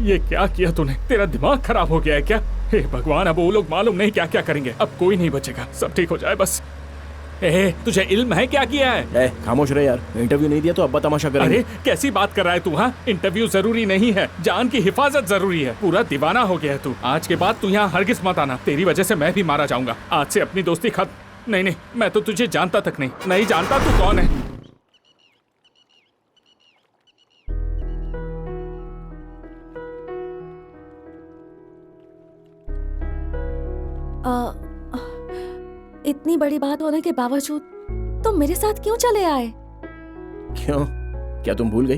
ये क्या किया तूने? तेरा दिमाग खराब हो गया है क्या? हे भगवान, अब वो लोग मालूम नहीं क्या क्या करेंगे। अब कोई नहीं बचेगा, सब ठीक हो जाए बस। तुझे इल्म है क्या किया है? खामोश रहे यार, इंटरव्यू नहीं दिया तो अब्बा तमाशा करेंगे। अरे कैसी बात कर रहा है तू? हाँ, इंटरव्यू जरूरी नहीं है, जान की हिफाजत जरूरी है। पूरा दीवाना हो गया है तू। आज के बाद तू यहाँ हरगिज मत आना, तेरी वजह से मैं भी मारा जाऊंगा। आज से अपनी दोस्ती खत्म। नहीं, मैं तो तुझे जानता तक नहीं जानता तू कौन है। इतनी बड़ी बात होने के बावजूद तुम मेरे साथ क्यों चले आए? क्यों? क्या तुम भूल गई?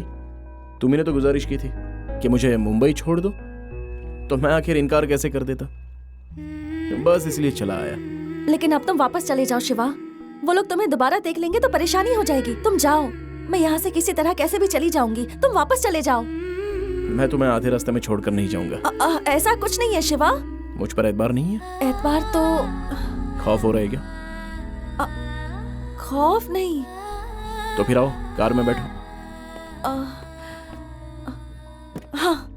तुम्ही ने तो गुजारिश की थी कि मुझे मुंबई छोड़ दो, तो मैं आखिर इनकार कैसे कर देता? बस इसलिए चला आया। लेकिन अब तुम वापस चले जाओ शिवा, वो लोग तुम्हें दोबारा देख लेंगे तो परेशानी हो जाएगी। तुम जाओ, मैं यहाँ से किसी तरह कैसे भी चली जाऊंगी। तुम वापस चले जाओ। मैं तुम्हें आधे रास्ते में छोड़कर नहीं जाऊंगा। ऐसा कुछ नहीं है शिवा। मुझ पर एतबार नहीं है? एतबार तो खौफ हो रहा है क्या? खौफ नहीं। तो फिर आओ, कार में बैठो। हाँ।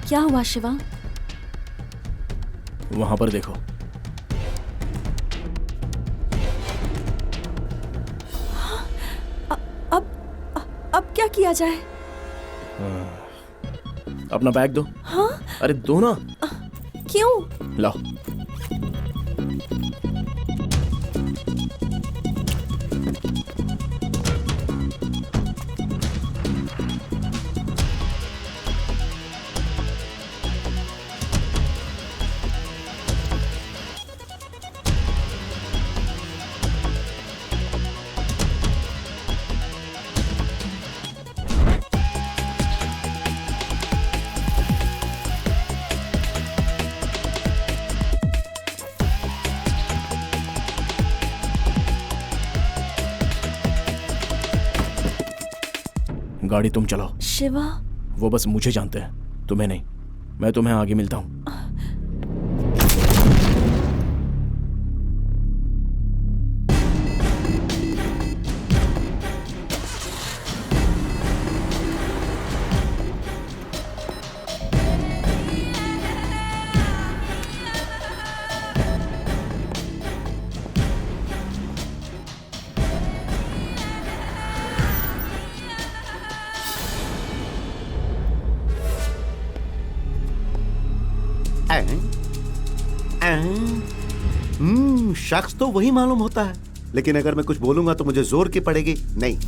क्या हुआ शिवा? वहां पर देखो। अब क्या किया जाए? अपना बैग दो। हाँ? अरे दो ना। क्यों? लाओ। गाड़ी तुम चलाओ। शिवा, वो बस मुझे जानते हैं, तुम्हें नहीं। मैं तुम्हें आगे मिलता हूँ। शख्स तो वही मालूम होता है, लेकिन अगर मैं कुछ बोलूंगा तो मुझे जोर की पड़ेगी। नहीं।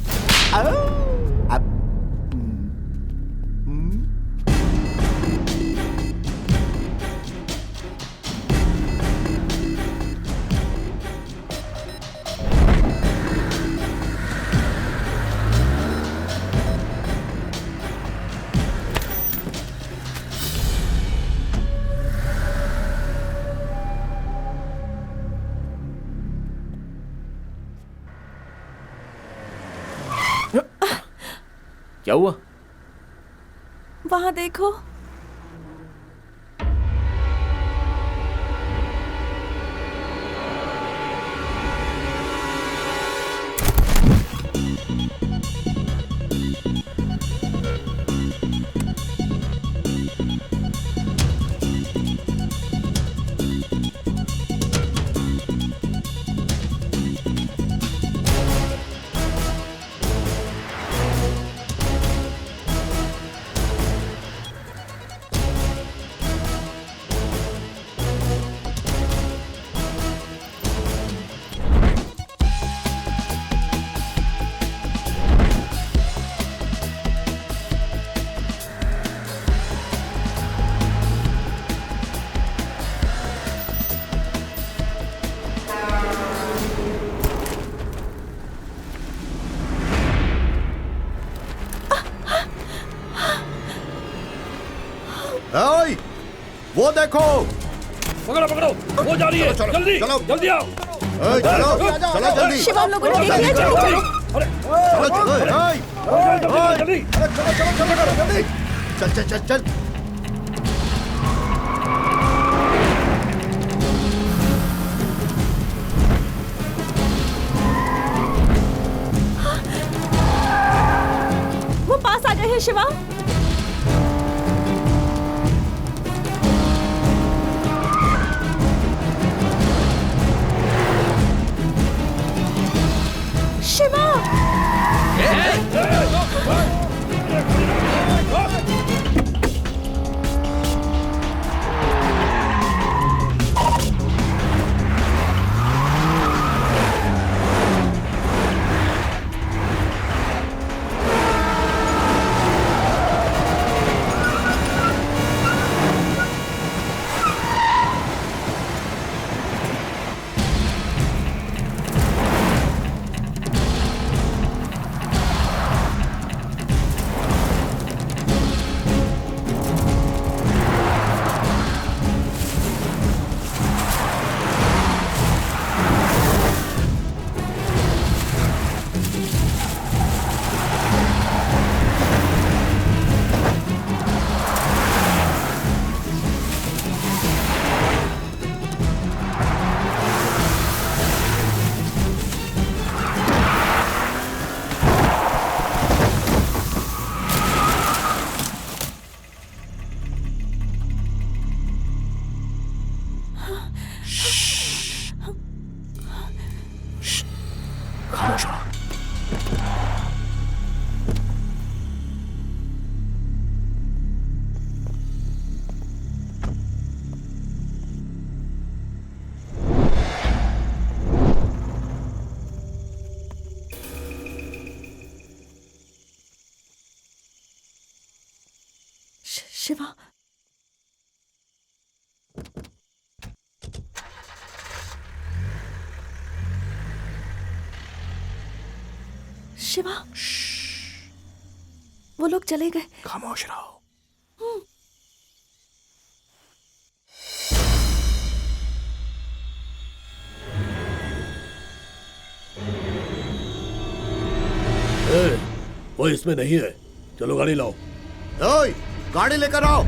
क्या हुआ? वहां देखो। वो देखो। पकड़ो पकड़ो, वो जा रही है। चलो, जल्दी चलो। जल्दी आओ। चलो चलो जल्दी। शिवा, हम लोगों ने देख लिया, जल्दी चलो। जल्दी चल चल चल चल। वो पास आ गए हैं शिवा। शिवा, खामोश रहो। शिवा, शिवा, वो लोग चले गए। खामोश रहो। वो इसमें नहीं है, चलो गाड़ी लाओ। ओए, गाड़ी लेकर आओ।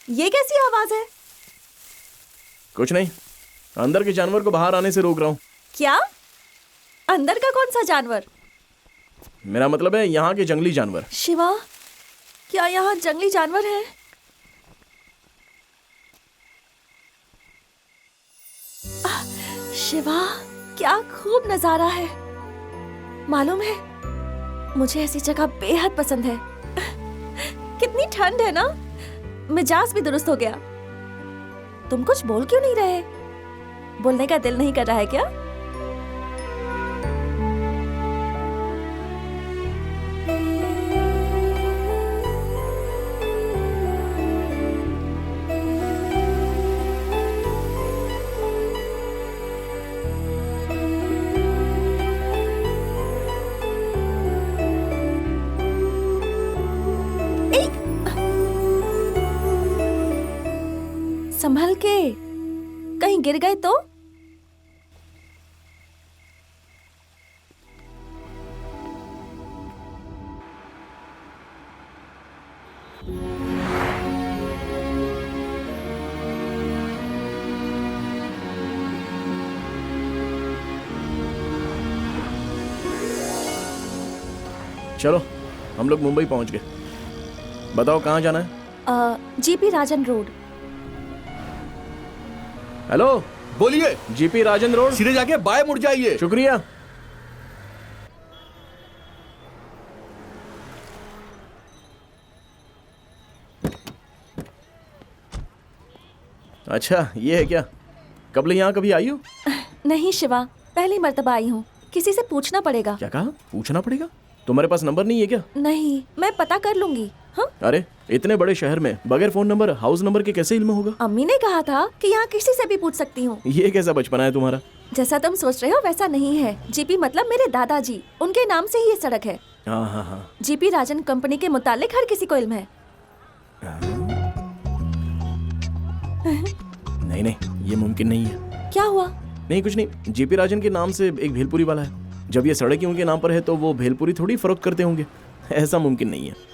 ये कैसी आवाज है? कुछ नहीं, अंदर के जानवर को बाहर आने से रोक रहा हूँ। क्या? अंदर का कौन सा जानवर? मेरा मतलब है यहाँ के जंगली जानवर। शिवा, क्या यहाँ जंगली जानवर है? शिवा, क्या खूब नजारा है। मालूम है, मुझे ऐसी जगह बेहद पसंद है। कितनी ठंड है ना, मिजाज भी दुरुस्त हो गया। तुम कुछ बोल क्यों नहीं रहे? बोलने का दिल नहीं कर रहा है क्या? संभल के, कहीं गिर गए तो? चलो हम लोग मुंबई पहुंच गए। बताओ कहाँ जाना है? जीपी राजन रोड। हेलो, बोलिए। जीपी राजन रोड। सीधे जाके बाएं मुड़ जाइए। शुक्रिया। अच्छा ये है क्या? कब यहाँ कभी आई हो? नहीं शिवा, पहली मर्तबा आई हूँ। किसी से पूछना पड़ेगा। क्या कहा? पूछना पड़ेगा? तुम्हारे पास नंबर नहीं है क्या? नहीं, मैं पता कर लूंगी। हाँ? अरे इतने बड़े शहर में बगैर फोन नंबर, हाउस नंबर के कैसे इल्म होगा? अम्मी ने कहा था कि यहाँ किसी से भी पूछ सकती हूँ। ये कैसा बचपना है तुम्हारा? जैसा तुम सोच रहे हो वैसा नहीं है। जीपी मतलब मेरे दादाजी, उनके नाम से ही ये सड़क है। हाँ हाँ हाँ। जीपी राजन कंपनी के मुतालिक हर किसी को इल्म है। नहीं नहीं, ये मुमकिन नहीं है। क्या हुआ? नहीं कुछ नहीं। जीपी राजन के नाम से एक भेलपुरी वाला है। जब ये सड़क ही उनके नाम पर है तो वो भेलपुरी थोड़ी फरोख्त करते होंगे। ऐसा मुमकिन नहीं है।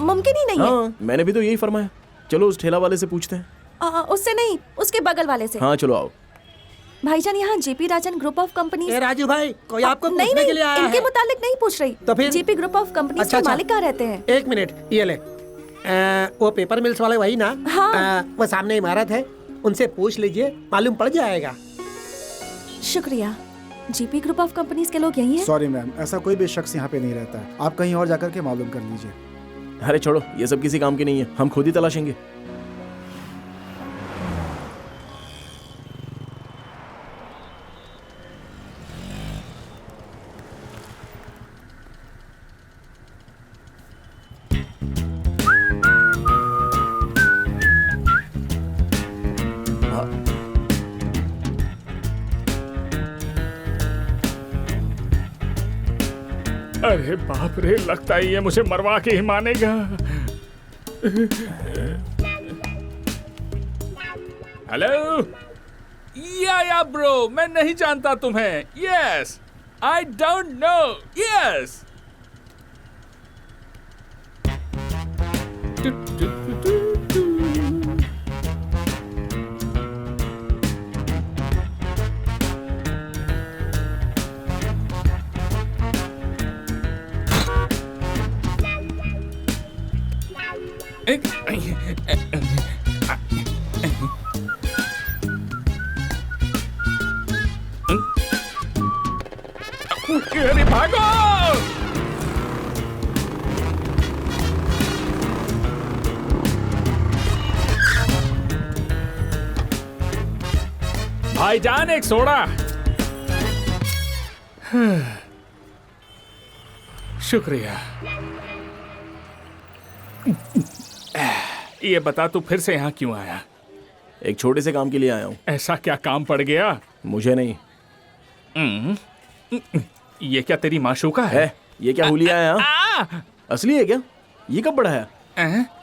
मुमकिन ही नहीं है। हाँ, मैंने भी तो यही फरमाया। चलो उस ठेला वाले से पूछते हैं। उससे नहीं, उसके बगल वाले से। हाँ चलो आओ। भाईजान, यहाँ GP Rajan group of company. Raju भाई, कोई आपको नहीं पूछने के लिए आया इनके है। मुतालिक नहीं पूछ रही। तो फिर? जीपी ग्रुप ऑफ कंपनी अच्छा, के मालिक कहाँ रहते हैं? एक मिनट, ये ले। वो पेपर मिल्स वाले वही ना? हाँ। वो सामने इमारत है, उनसे पूछ लीजिए, मालूम पड़ जाएगा। शुक्रिया। जीपी ग्रुप ऑफ कंपनीज के लोग यही हैं? सॉरी मैम, ऐसा कोई भी शख्स यहाँ पे नहीं रहता है। आप कहीं और जाकर के मालूम कर लीजिए। अरे छोड़ो, ये सब किसी काम की नहीं है। हम खुद ही तलाशेंगे। अरे बाप रे, लगता है ये मुझे मरवा के ही मानेगा। हेलो या ब्रो, मैं नहीं जानता तुम्हें। Yes, I don't know. Yes अरे भागो! भाईजान एक सोडा। शुक्रिया। ये बता, तू फिर से यहाँ क्यों आया? एक छोटे से काम के लिए आया हूँ। ऐसा क्या काम पड़ गया? मुझे नहीं। ये क्या तेरी माशूका है? ये क्या हुलिया है? यहाँ असली है क्या? ये कब बढ़ाया?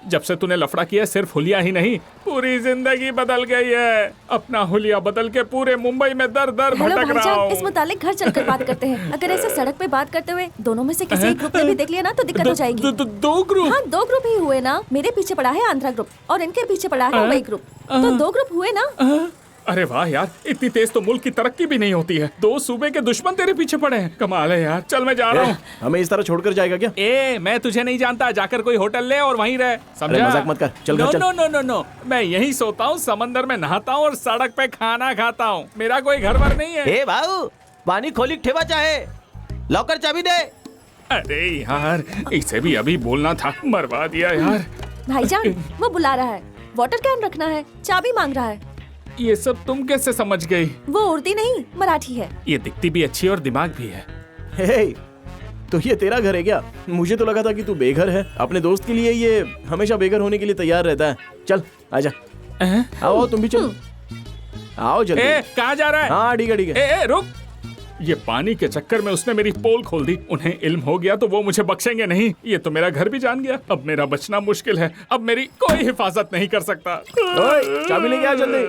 जब से तूने लफड़ा किया सिर्फ हुलिया ही नहीं, पूरी जिंदगी बदल गई है। अपना हुलिया बदल के पूरे मुंबई में दर दर भटक रहा हूँ। इस मुतालिक घर चलकर बात करते हैं। अगर ऐसे सड़क पे बात करते हुए दोनों में से किसी एक ग्रुप ने भी देख लिया ना तो दिक्कत हो जाएगी। दो ग्रुप? हाँ, 2 ग्रुप ही हुए ना। मेरे पीछे पड़ा है आंध्रा ग्रुप और इनके पीछे पड़ा है मुंबई ग्रुप। तो 2 ग्रुप हुए ना। अरे वाह यार, इतनी तेज तो मुल्क की तरक्की भी नहीं होती है। 2 सूबे के दुश्मन तेरे पीछे पड़े हैं। कमाल है यार। चल मैं जा रहा हूँ। हमें इस तरह छोड़कर जाएगा क्या? मैं तुझे नहीं जानता, जाकर कोई होटल ले और वहीं रह, समझा? मजाक मत कर, चल घर चल। नो नो नो नो, मैं यहीं सोता हूँ, समंदर में नहाता हूँ और सड़क पे खाना खाता हूँ। मेरा कोई घर वर नहीं है। ए भाऊ, पानी खोली ठेवा चाहे, लॉकर चाबी दे। अरे यार, इसे भी अभी बोलना था, मरवा दिया यार। भाईजान, वो बुला रहा है, वाटर कैन रखना है, चाबी मांग रहा है। ये सब तुम कैसे समझ गई? वो उर्दी नहीं, मराठी है। ये दिखती भी अच्छी और दिमाग भी है। हे, तो ये तेरा घर है क्या? मुझे तो लगा था कि तू बेघर है। अपने दोस्त के लिए ये हमेशा बेघर होने के लिए तैयार रहता है। चल आजा, आओ तुम भी चलो, आओ जल्दी। कहाँ जा रहा है? हाँ ठीक है ठीक है। रुक, ये पानी के चक्कर में उसने मेरी पोल खोल दी। उन्हें इल्म हो गया तो वो मुझे बख्शेंगे नहीं। ये तो मेरा घर भी जान गया। अब मेरा बचना मुश्किल है। अब मेरी कोई हिफाजत नहीं कर सकता। ओए, चाबी लेके आ जल्दी।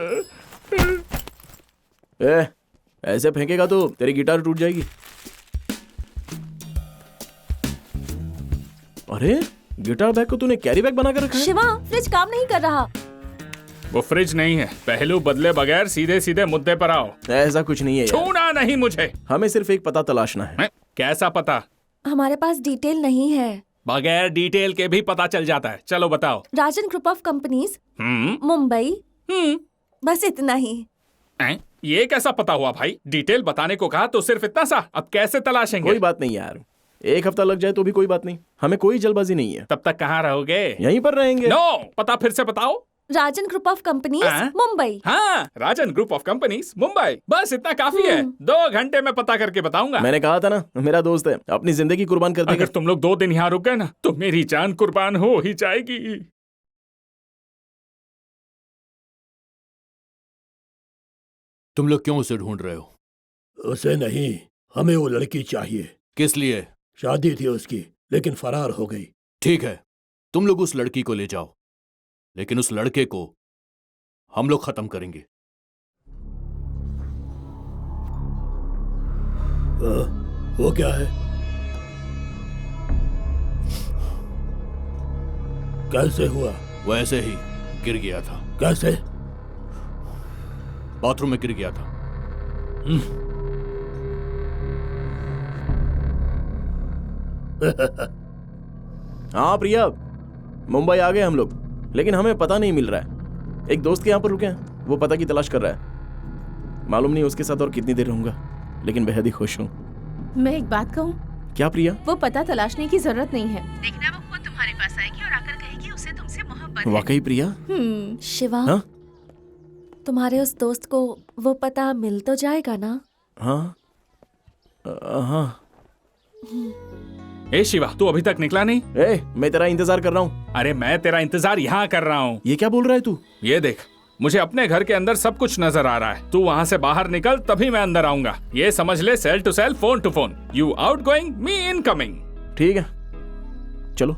ऐसे फेंकेगा तो तेरी गिटार टूट जाएगी। अरे, गिटार बैग को तूने कैरी बैग बनाकर रखा है? शिवा, फ्रिज काम नहीं कर रहा। वो फ्रिज नहीं है। पहलू बदले बगैर सीधे सीधे मुद्दे पर आओ। ऐसा कुछ नहीं है यार। छूना नहीं मुझे। हमें सिर्फ एक पता तलाशना है। कैसा पता? हमारे पास डिटेल नहीं है। बगैर डिटेल के भी पता चल जाता है। चलो बताओ। राजन ग्रुप ऑफ कंपनीज, मुंबई। बस इतना ही। ये कैसा पता हुआ भाई? डिटेल बताने को कहा तो सिर्फ इतना सा। अब कैसे तलाशेंगे? कोई बात नहीं यार, 1 हफ्ता लग जाए तो भी कोई बात नहीं। हमें कोई जल्दबाजी नहीं है। तब तक कहाँ रहोगे? यहीं पर रहेंगे। नो, पता फिर से बताओ। राजन ग्रुप ऑफ कंपनीज, मुंबई। हाँ, राजन ग्रुप ऑफ कंपनीज, मुंबई। बस इतना काफी है। 2 घंटे में पता करके बताऊंगा। मैंने कहा था ना, मेरा दोस्त है, अपनी जिंदगी कुर्बान कर देगा। अगर तुम लोग 2 दिन यहाँ रुक गए ना तो मेरी जान कुर्बान हो ही जाएगी। तुम लोग क्यों उसे ढूंढ रहे हो? उसे नहीं, हमें वो लड़की चाहिए। किस लिए? शादी थी उसकी, लेकिन फरार हो गई। ठीक है, तुम लोग उस लड़की को ले जाओ, लेकिन उस लड़के को हम लोग खत्म करेंगे। वो क्या है? कैसे हुआ? वो ऐसे ही गिर गया था। कैसे? बाथरूम में गिर गया था। हाँ प्रिया, मुंबई आ गए हम लोग, लेकिन हमें पता नहीं मिल रहा है। एक दोस्त के यहाँ पर रुके हैं, वो पता की तलाश कर रहा है। मालूम नहीं उसके साथ और कितनी देर रहूंगा, लेकिन बेहद ही खुश हूँ। मैं एक बात कहूँ? क्या प्रिया? वो पता तलाशने की जरूरत नहीं है। देखना वो खुद तुम्हारे पास आएगी और आकर कहेगी उसे तुमसे मोहब्बत है। वाकई प्रिया? शिवा, हाँ? तुम्हारे उस दोस्त को वो पता मिल तो जाएगा ना? हाँ हाँ। ए शिवा, तू अभी तक निकला नहीं? मैं तेरा इंतजार कर रहा हूँ। अरे मैं तेरा इंतजार यहाँ कर रहा हूँ। ये क्या बोल रहा है तू? ये देख, मुझे अपने घर के अंदर सब कुछ नजर आ रहा है। तू वहाँ से बाहर निकल तभी मैं अंदर आऊंगा। ये समझ ले, cell to cell, phone to phone. You outgoing, me incoming. ठीक है, चलो।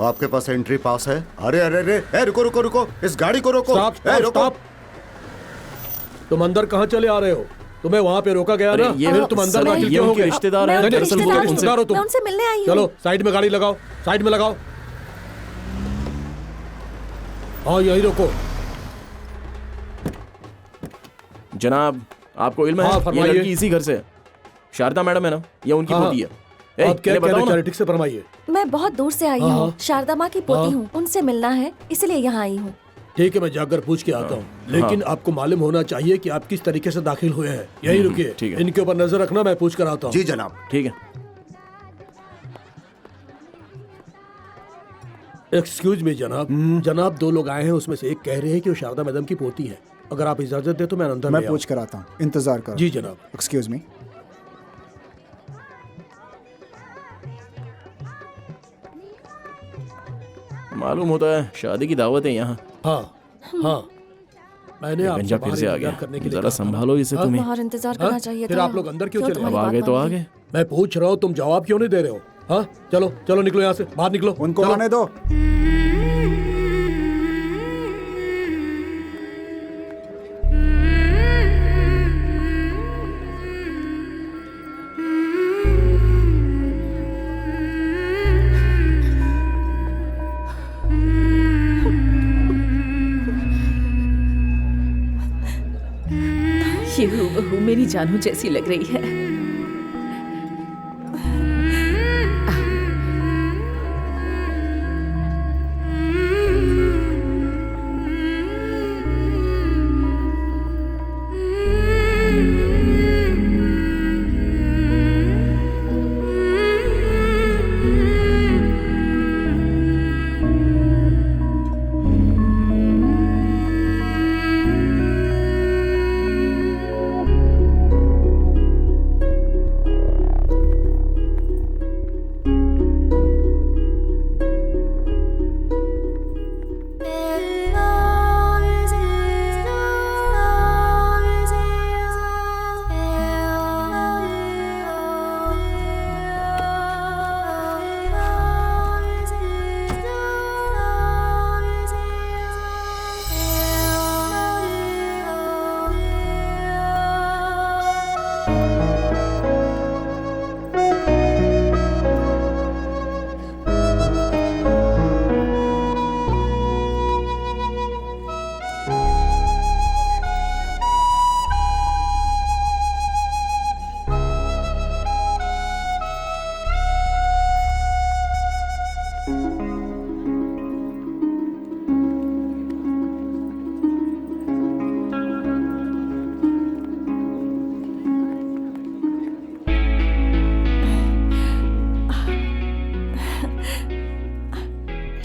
आपके पास एंट्री पास है? अरे अरे अरे, रुको रुको रुको, इस गाड़ी को रोको। रुको। तुम अंदर कहाँ चले आ रहे हो? तुम्हें वहाँ पे रोका गया ना? ये फिर तुम अंदर दाखिल क्यों हो गए? रिश्तेदार हैं। रिश्तेदार हो तुम। मैं उनसे मिलने आई हूँ। चलो साइड में गाड़ी लगाओ, साइड में लगाओ। हाँ यही रोको। जनाब, आपको इल्म है ये लड़की इसी घर से है। शारदा मैडम है ना, ये उनकी पोती है। आप क्या क्लैरिटी से फरमाइए। मैं बहुत दूर से आई हूँ, शारदा माँ की पोती हूँ, उनसे मिलना है, इसलिए यहाँ आई हूँ। ठीक है, मैं जाकर पूछ के आता हूँ, लेकिन आपको मालूम होना चाहिए कि आप किस तरीके से दाखिल हुए हैं। यही रुकिए, इनके ऊपर नजर रखना, मैं पूछ कर आता हूँ। जी जनाब। ठीक है। एक्सक्यूज मी जनाब। जनाब 2 लोग आए हैं, उसमें से एक कह रहे हैं कि वो शारदा मैडम की पोती है। अगर आप इजाजत दे तो मैं अंदर मैं पूछ कर आता हूँ, इंतजार करो। जी जनाब। Excuse me. मालूम होता है शादी की दावत है यहाँ। हाँ हाँ, मैंने गंजा फिर से आ गया। जरा संभालो इसे तुम्हें। बाहर इंतजार करना चाहिए था। फिर आप लोग अंदर क्यों चले? अब आ गए तो आ गए। मैं पूछ रहा हूँ, तुम जवाब क्यों नहीं दे रहे हो? हाँ चलो चलो, निकलो यहाँ से, बाहर निकलो। उनको आने दो। ये हूबहू मेरी जानू जैसी लग रही है।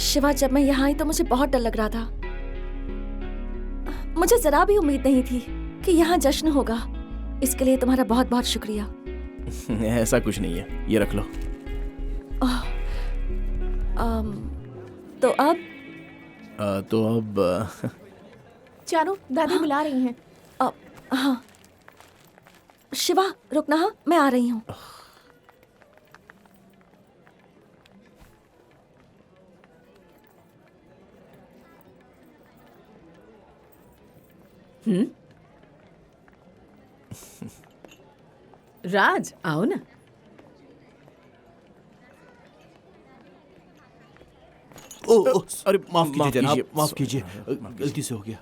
शिवा, जब मैं यहाँ आई तो मुझे बहुत डर लग रहा था। मुझे जरा भी उम्मीद नहीं थी कि यहाँ जश्न होगा। इसके लिए तुम्हारा बहुत बहुत शुक्रिया। ऐसा कुछ नहीं है, ये रख लो। तो अब चारू, दादी बुला रही हैं। हाँ शिवा, रुकना। हाँ, मैं आ रही हूँ। राज, आओ ना। अरे माफ कीजिए जनाब, माफ कीजिए, गलती से हो गया।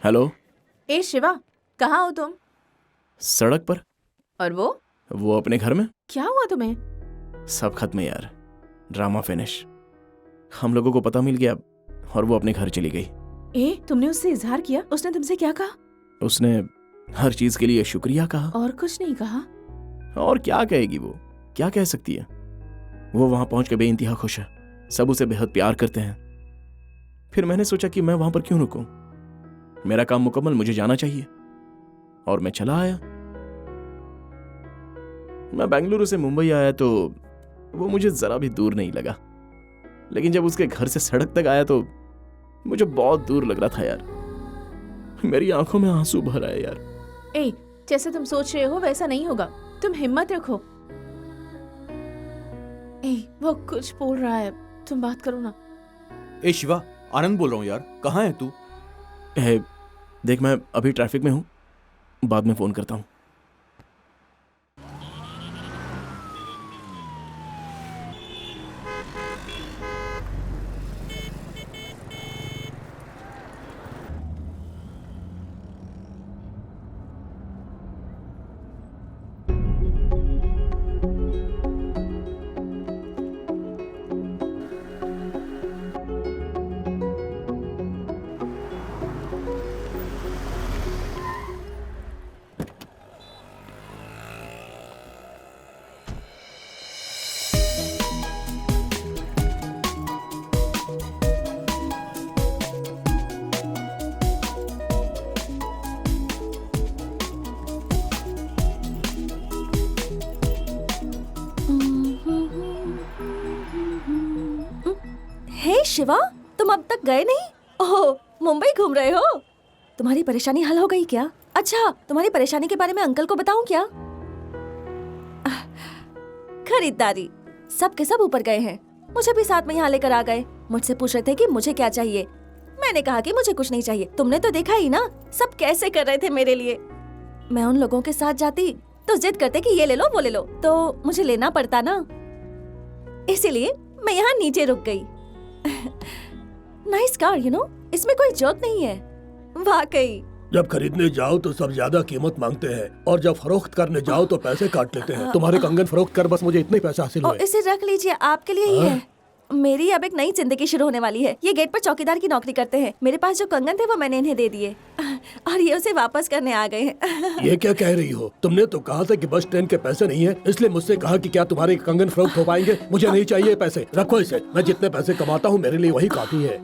हेलो। ए शिवा, कहाँ हो तुम? सड़क पर। और वो अपने घर में। क्या हुआ तुम्हें? सब खत्म है यार, ड्रामा फिनिश। हम लोगों को पता मिल गया और वो अपने घर चली गई। ए, तुमने उससे इजहार किया? उसने तुमसे क्या कहा? उसने हर चीज के लिए शुक्रिया कहा। और कुछ नहीं कहा? और क्या कहेगी वो, क्या कह सकती है? वो वहां पहुंच के बेइंतहा खुश है, सब उसे बेहद प्यार करते हैं। फिर मैंने सोचा कि मैं वहां पर क्यों रुकूं, मेरा काम मुकम्मल, मुझे जाना चाहिए। और मैं चला आया। मैं बेंगलुरु से मुंबई आया तो वो मुझे जरा भी दूर नहीं लगा, लेकिन जब उसके घर से सड़क तक आया तो मुझे बहुत दूर लग रहा था यार। मेरी आंखों में आंसू भर आए यार। ए, जैसे तुम सोच रहे हो वैसा नहीं होगा, तुम हिम्मत रखो। ए, वो कुछ बोल रहा है, तुम बात करो ना। ए शिवा, आनंद बोल रहा हूँ यार, कहाँ है तू? देख, मैं अभी ट्रैफिक में हूँ, बाद में फोन करता हूँ। हे शिवा, तुम अब तक गए नहीं? ओह, मुंबई घूम रहे हो? तुम्हारी परेशानी हल हो गई क्या? अच्छा, तुम्हारी परेशानी के बारे में अंकल को बताऊं क्या? खरीदारी सब के सब ऊपर गए हैं, मुझे भी साथ में यहाँ लेकर आ गए। मुझसे पूछ रहे थे कि मुझे क्या चाहिए। मैंने कहा कि मुझे कुछ नहीं चाहिए। तुमने तो देखा ही ना सब कैसे कर रहे थे मेरे लिए। मैं उन लोगों के साथ जाती तो जिद करते कि ये ले लो वो ले लो, तो मुझे लेना पड़ता ना, इसीलिए मैं यहाँ नीचे रुक गई। नाइस कार, यू नो, इसमें कोई जोक नहीं है वाकई। जब खरीदने जाओ तो सब ज्यादा कीमत मांगते हैं और जब फरोख्त करने जाओ तो पैसे काट लेते हैं। तुम्हारे कंगन फरोख्त कर बस मुझे इतने पैसे हासिल हुए। इसे रख लीजिए, आपके लिए ही है। मेरी अब एक नई जिंदगी शुरू होने वाली है। ये गेट पर चौकीदार की नौकरी करते हैं। मेरे पास जो कंगन थे वो मैंने इन्हें दे दिए और ये उसे वापस करने आ गए हैं। ये क्या कह रही हो? तुमने तो कहा था कि बस ट्रेन के पैसे नहीं है, इसलिए मुझसे कहा कि क्या तुम्हारे कंगन फरोख्त हो पाएंगे। मुझे नहीं चाहिए पैसे, रखो इसे। मैं जितने पैसे कमाता हूँ मेरे लिए वही काफी है।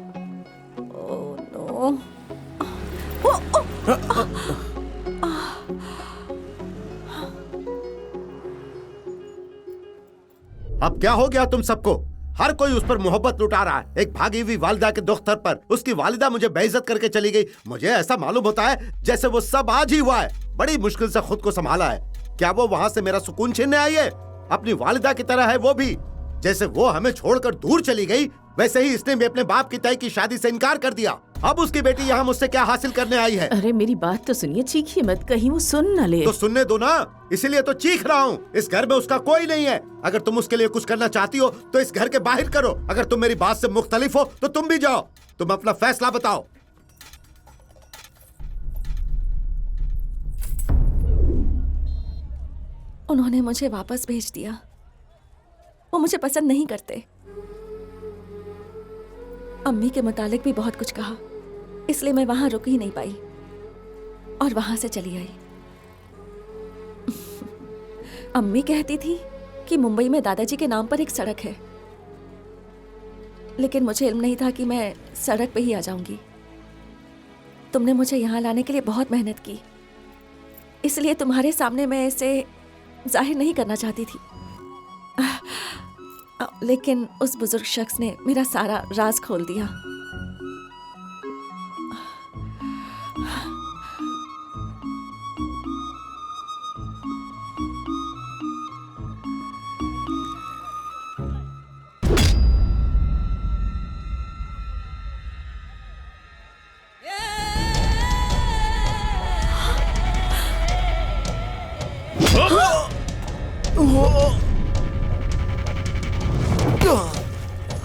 अब क्या हो गया तुम सबको? हर कोई उस पर मोहब्बत लुटा रहा है, एक भागी हुई वालिदा के दुख्तर पर। उसकी वालिदा मुझे बेइज्जत करके चली गई। मुझे ऐसा मालूम होता है जैसे वो सब आज ही हुआ है। बड़ी मुश्किल से खुद को संभाला है। क्या वो वहाँ से मेरा सुकून छीनने आई है? अपनी वालिदा की तरह है वो भी। जैसे वो हमें छोड़कर दूर चली गई, वैसे ही इसने भी अपने बाप की तय की शादी से इनकार कर दिया। अब उसकी बेटी यहाँ मुझसे क्या हासिल करने आई है? अरे मेरी बात तो सुनिए, चीखिए मत, कहीं वो सुन न ले। तो सुनने दो ना, इसीलिए तो चीख रहा हूँ। इस घर में उसका कोई नहीं है। अगर तुम उसके लिए कुछ करना चाहती हो तो इस घर के बाहर करो। अगर तुम मेरी बात से मुख्तलिफ हो तो तुम भी जाओ। तुम अपना फैसला बताओ। उन्होंने मुझे वापस भेज दिया। वो मुझे पसंद नहीं करते। अम्मी के मुतालिक भी बहुत कुछ कहा, इसलिए मैं वहां रुक ही नहीं पाई और वहां से चली आई। अम्मी कहती थी कि मुंबई में दादाजी के नाम पर एक सड़क है, लेकिन मुझे इल्म नहीं था कि मैं सड़क पे ही आ जाऊंगी। तुमने मुझे यहाँ लाने के लिए बहुत मेहनत की, इसलिए तुम्हारे सामने मैं इसे जाहिर नहीं करना चाहती थी, लेकिन उस बुजुर्ग शख्स ने मेरा सारा राज खोल दिया।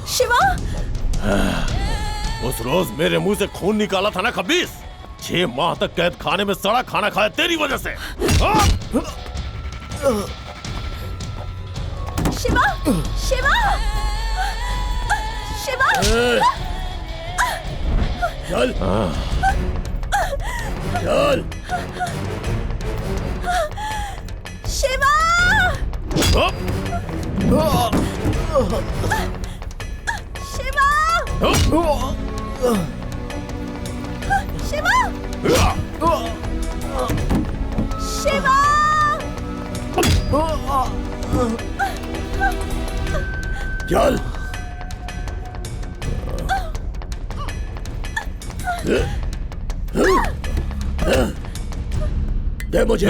शिवा! उस रोज मेरे मुंह से खून निकाला था ना खबीस, 6 माह तक कैद खाने में सड़ा खाना खाया तेरी वजह से। हाँ? शिवा, शिवा, शिवा। चल, चल। शिवा। शिवा। शिवा। शिवा। चल। दे मुझे।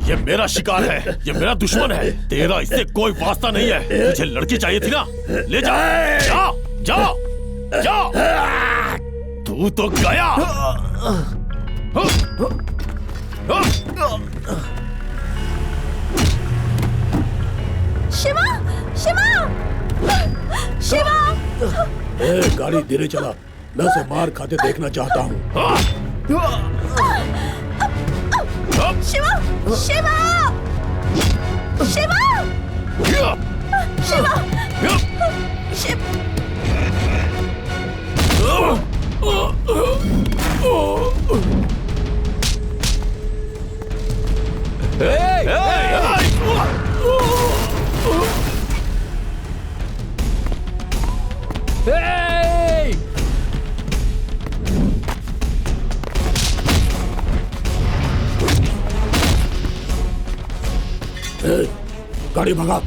ये मेरा शिकार है, ये मेरा दुश्मन है, तेरा इससे कोई वास्ता नहीं है। तुझे लड़की चाहिए थी ना, ले जा, जा, जा, जा। तू तो गया। शिवा, शिवा, शिवा। गाड़ी धीरे चला, मैं उसे मार खाते देखना चाहता हूँ। शिवा, शिवा, शिवा, शिवा, गाड़ी भगा।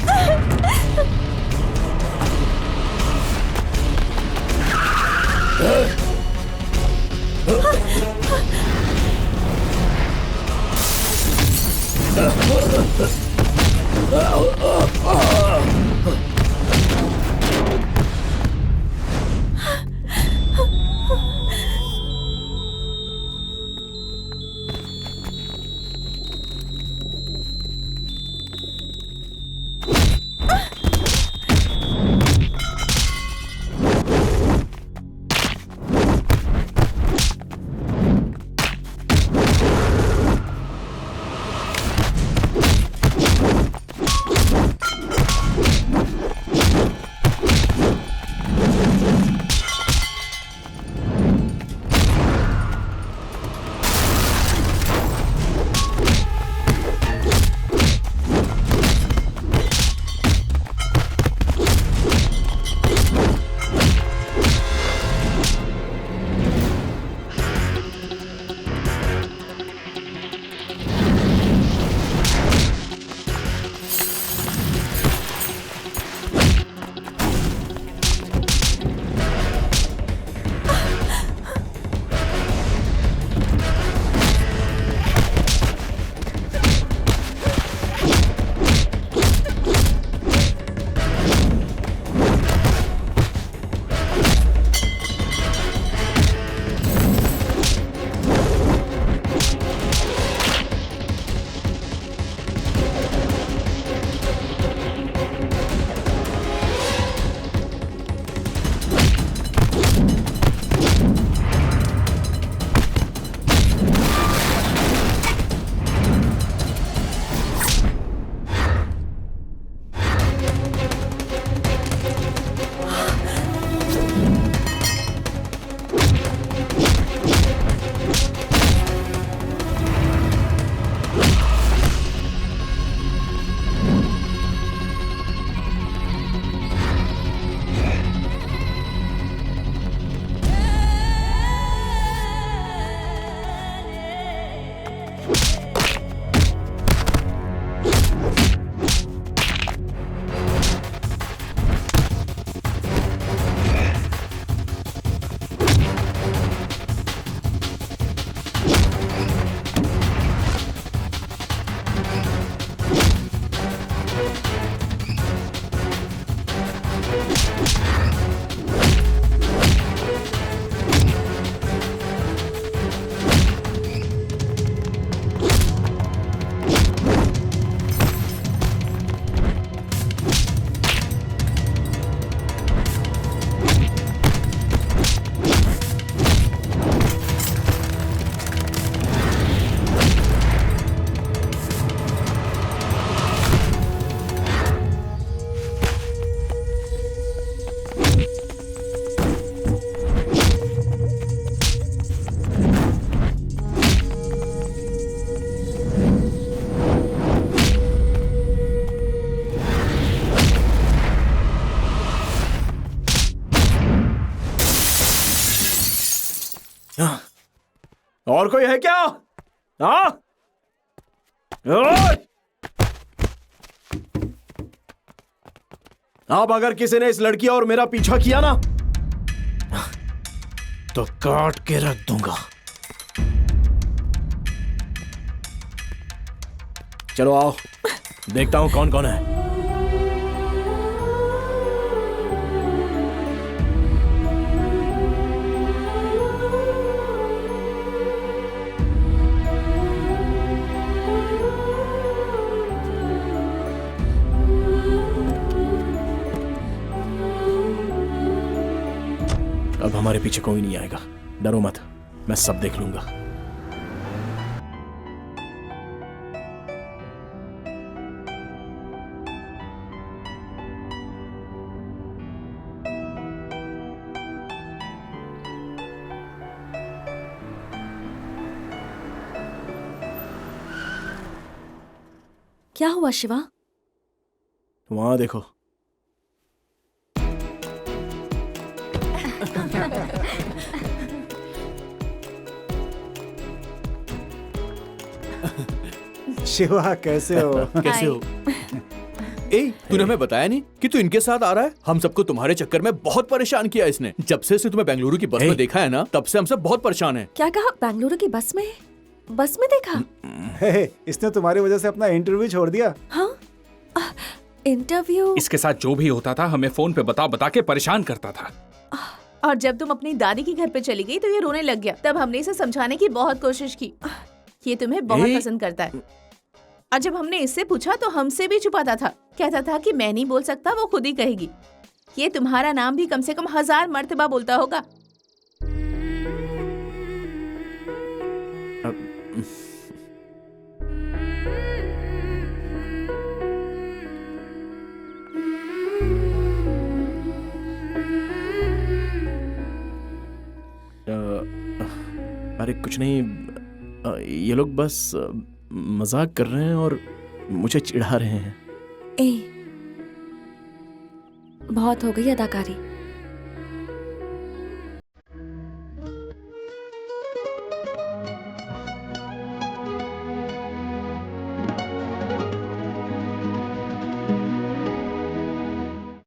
और कोई है क्या? हाँ? ओए! अब अगर किसी ने इस लड़की और मेरा पीछा किया ना तो काट के रख दूंगा। चलो आओ, देखता हूं कौन कौन है। अब हमारे पीछे कोई नहीं आएगा, डरो मत, मैं सब देख लूंगा। क्या हुआ शिवा? वहां देखो। शिवा कैसे हो? कैसे हो? ए, तूने हमें बताया नहीं कि तू इनके साथ आ रहा है? हम सबको तुम्हारे चक्कर में बहुत परेशान किया इसने। जब से तुम्हें बेंगलुरु की बस में देखा है ना, तब से हम सब बहुत परेशान हैं। क्या कहा? बेंगलुरु की बस में? बस में देखा? इसने तुम्हारी वजह से अपना इंटरव्यू छोड़ दिया। हाँ? इंटरव्यू? इसके साथ जो भी होता था हमें फोन पे बता बता के परेशान करता था। और जब तुम अपनी दादी के घर पे चली गई तो ये रोने लग गया। तब हमने इसे समझाने की बहुत कोशिश की, ये तुम्हें बहुत पसंद करता है। और जब हमने इससे पूछा तो हमसे भी छुपाता था, कहता था कि मैं नहीं बोल सकता, वो खुद ही कहेगी। ये तुम्हारा नाम भी कम से कम 1000 मर्तबा बोलता होगा। अरे कुछ नहीं, ये लोग बस मजाक कर रहे हैं और मुझे चिढ़ा रहे हैं। ए, बहुत हो गई अदाकारी।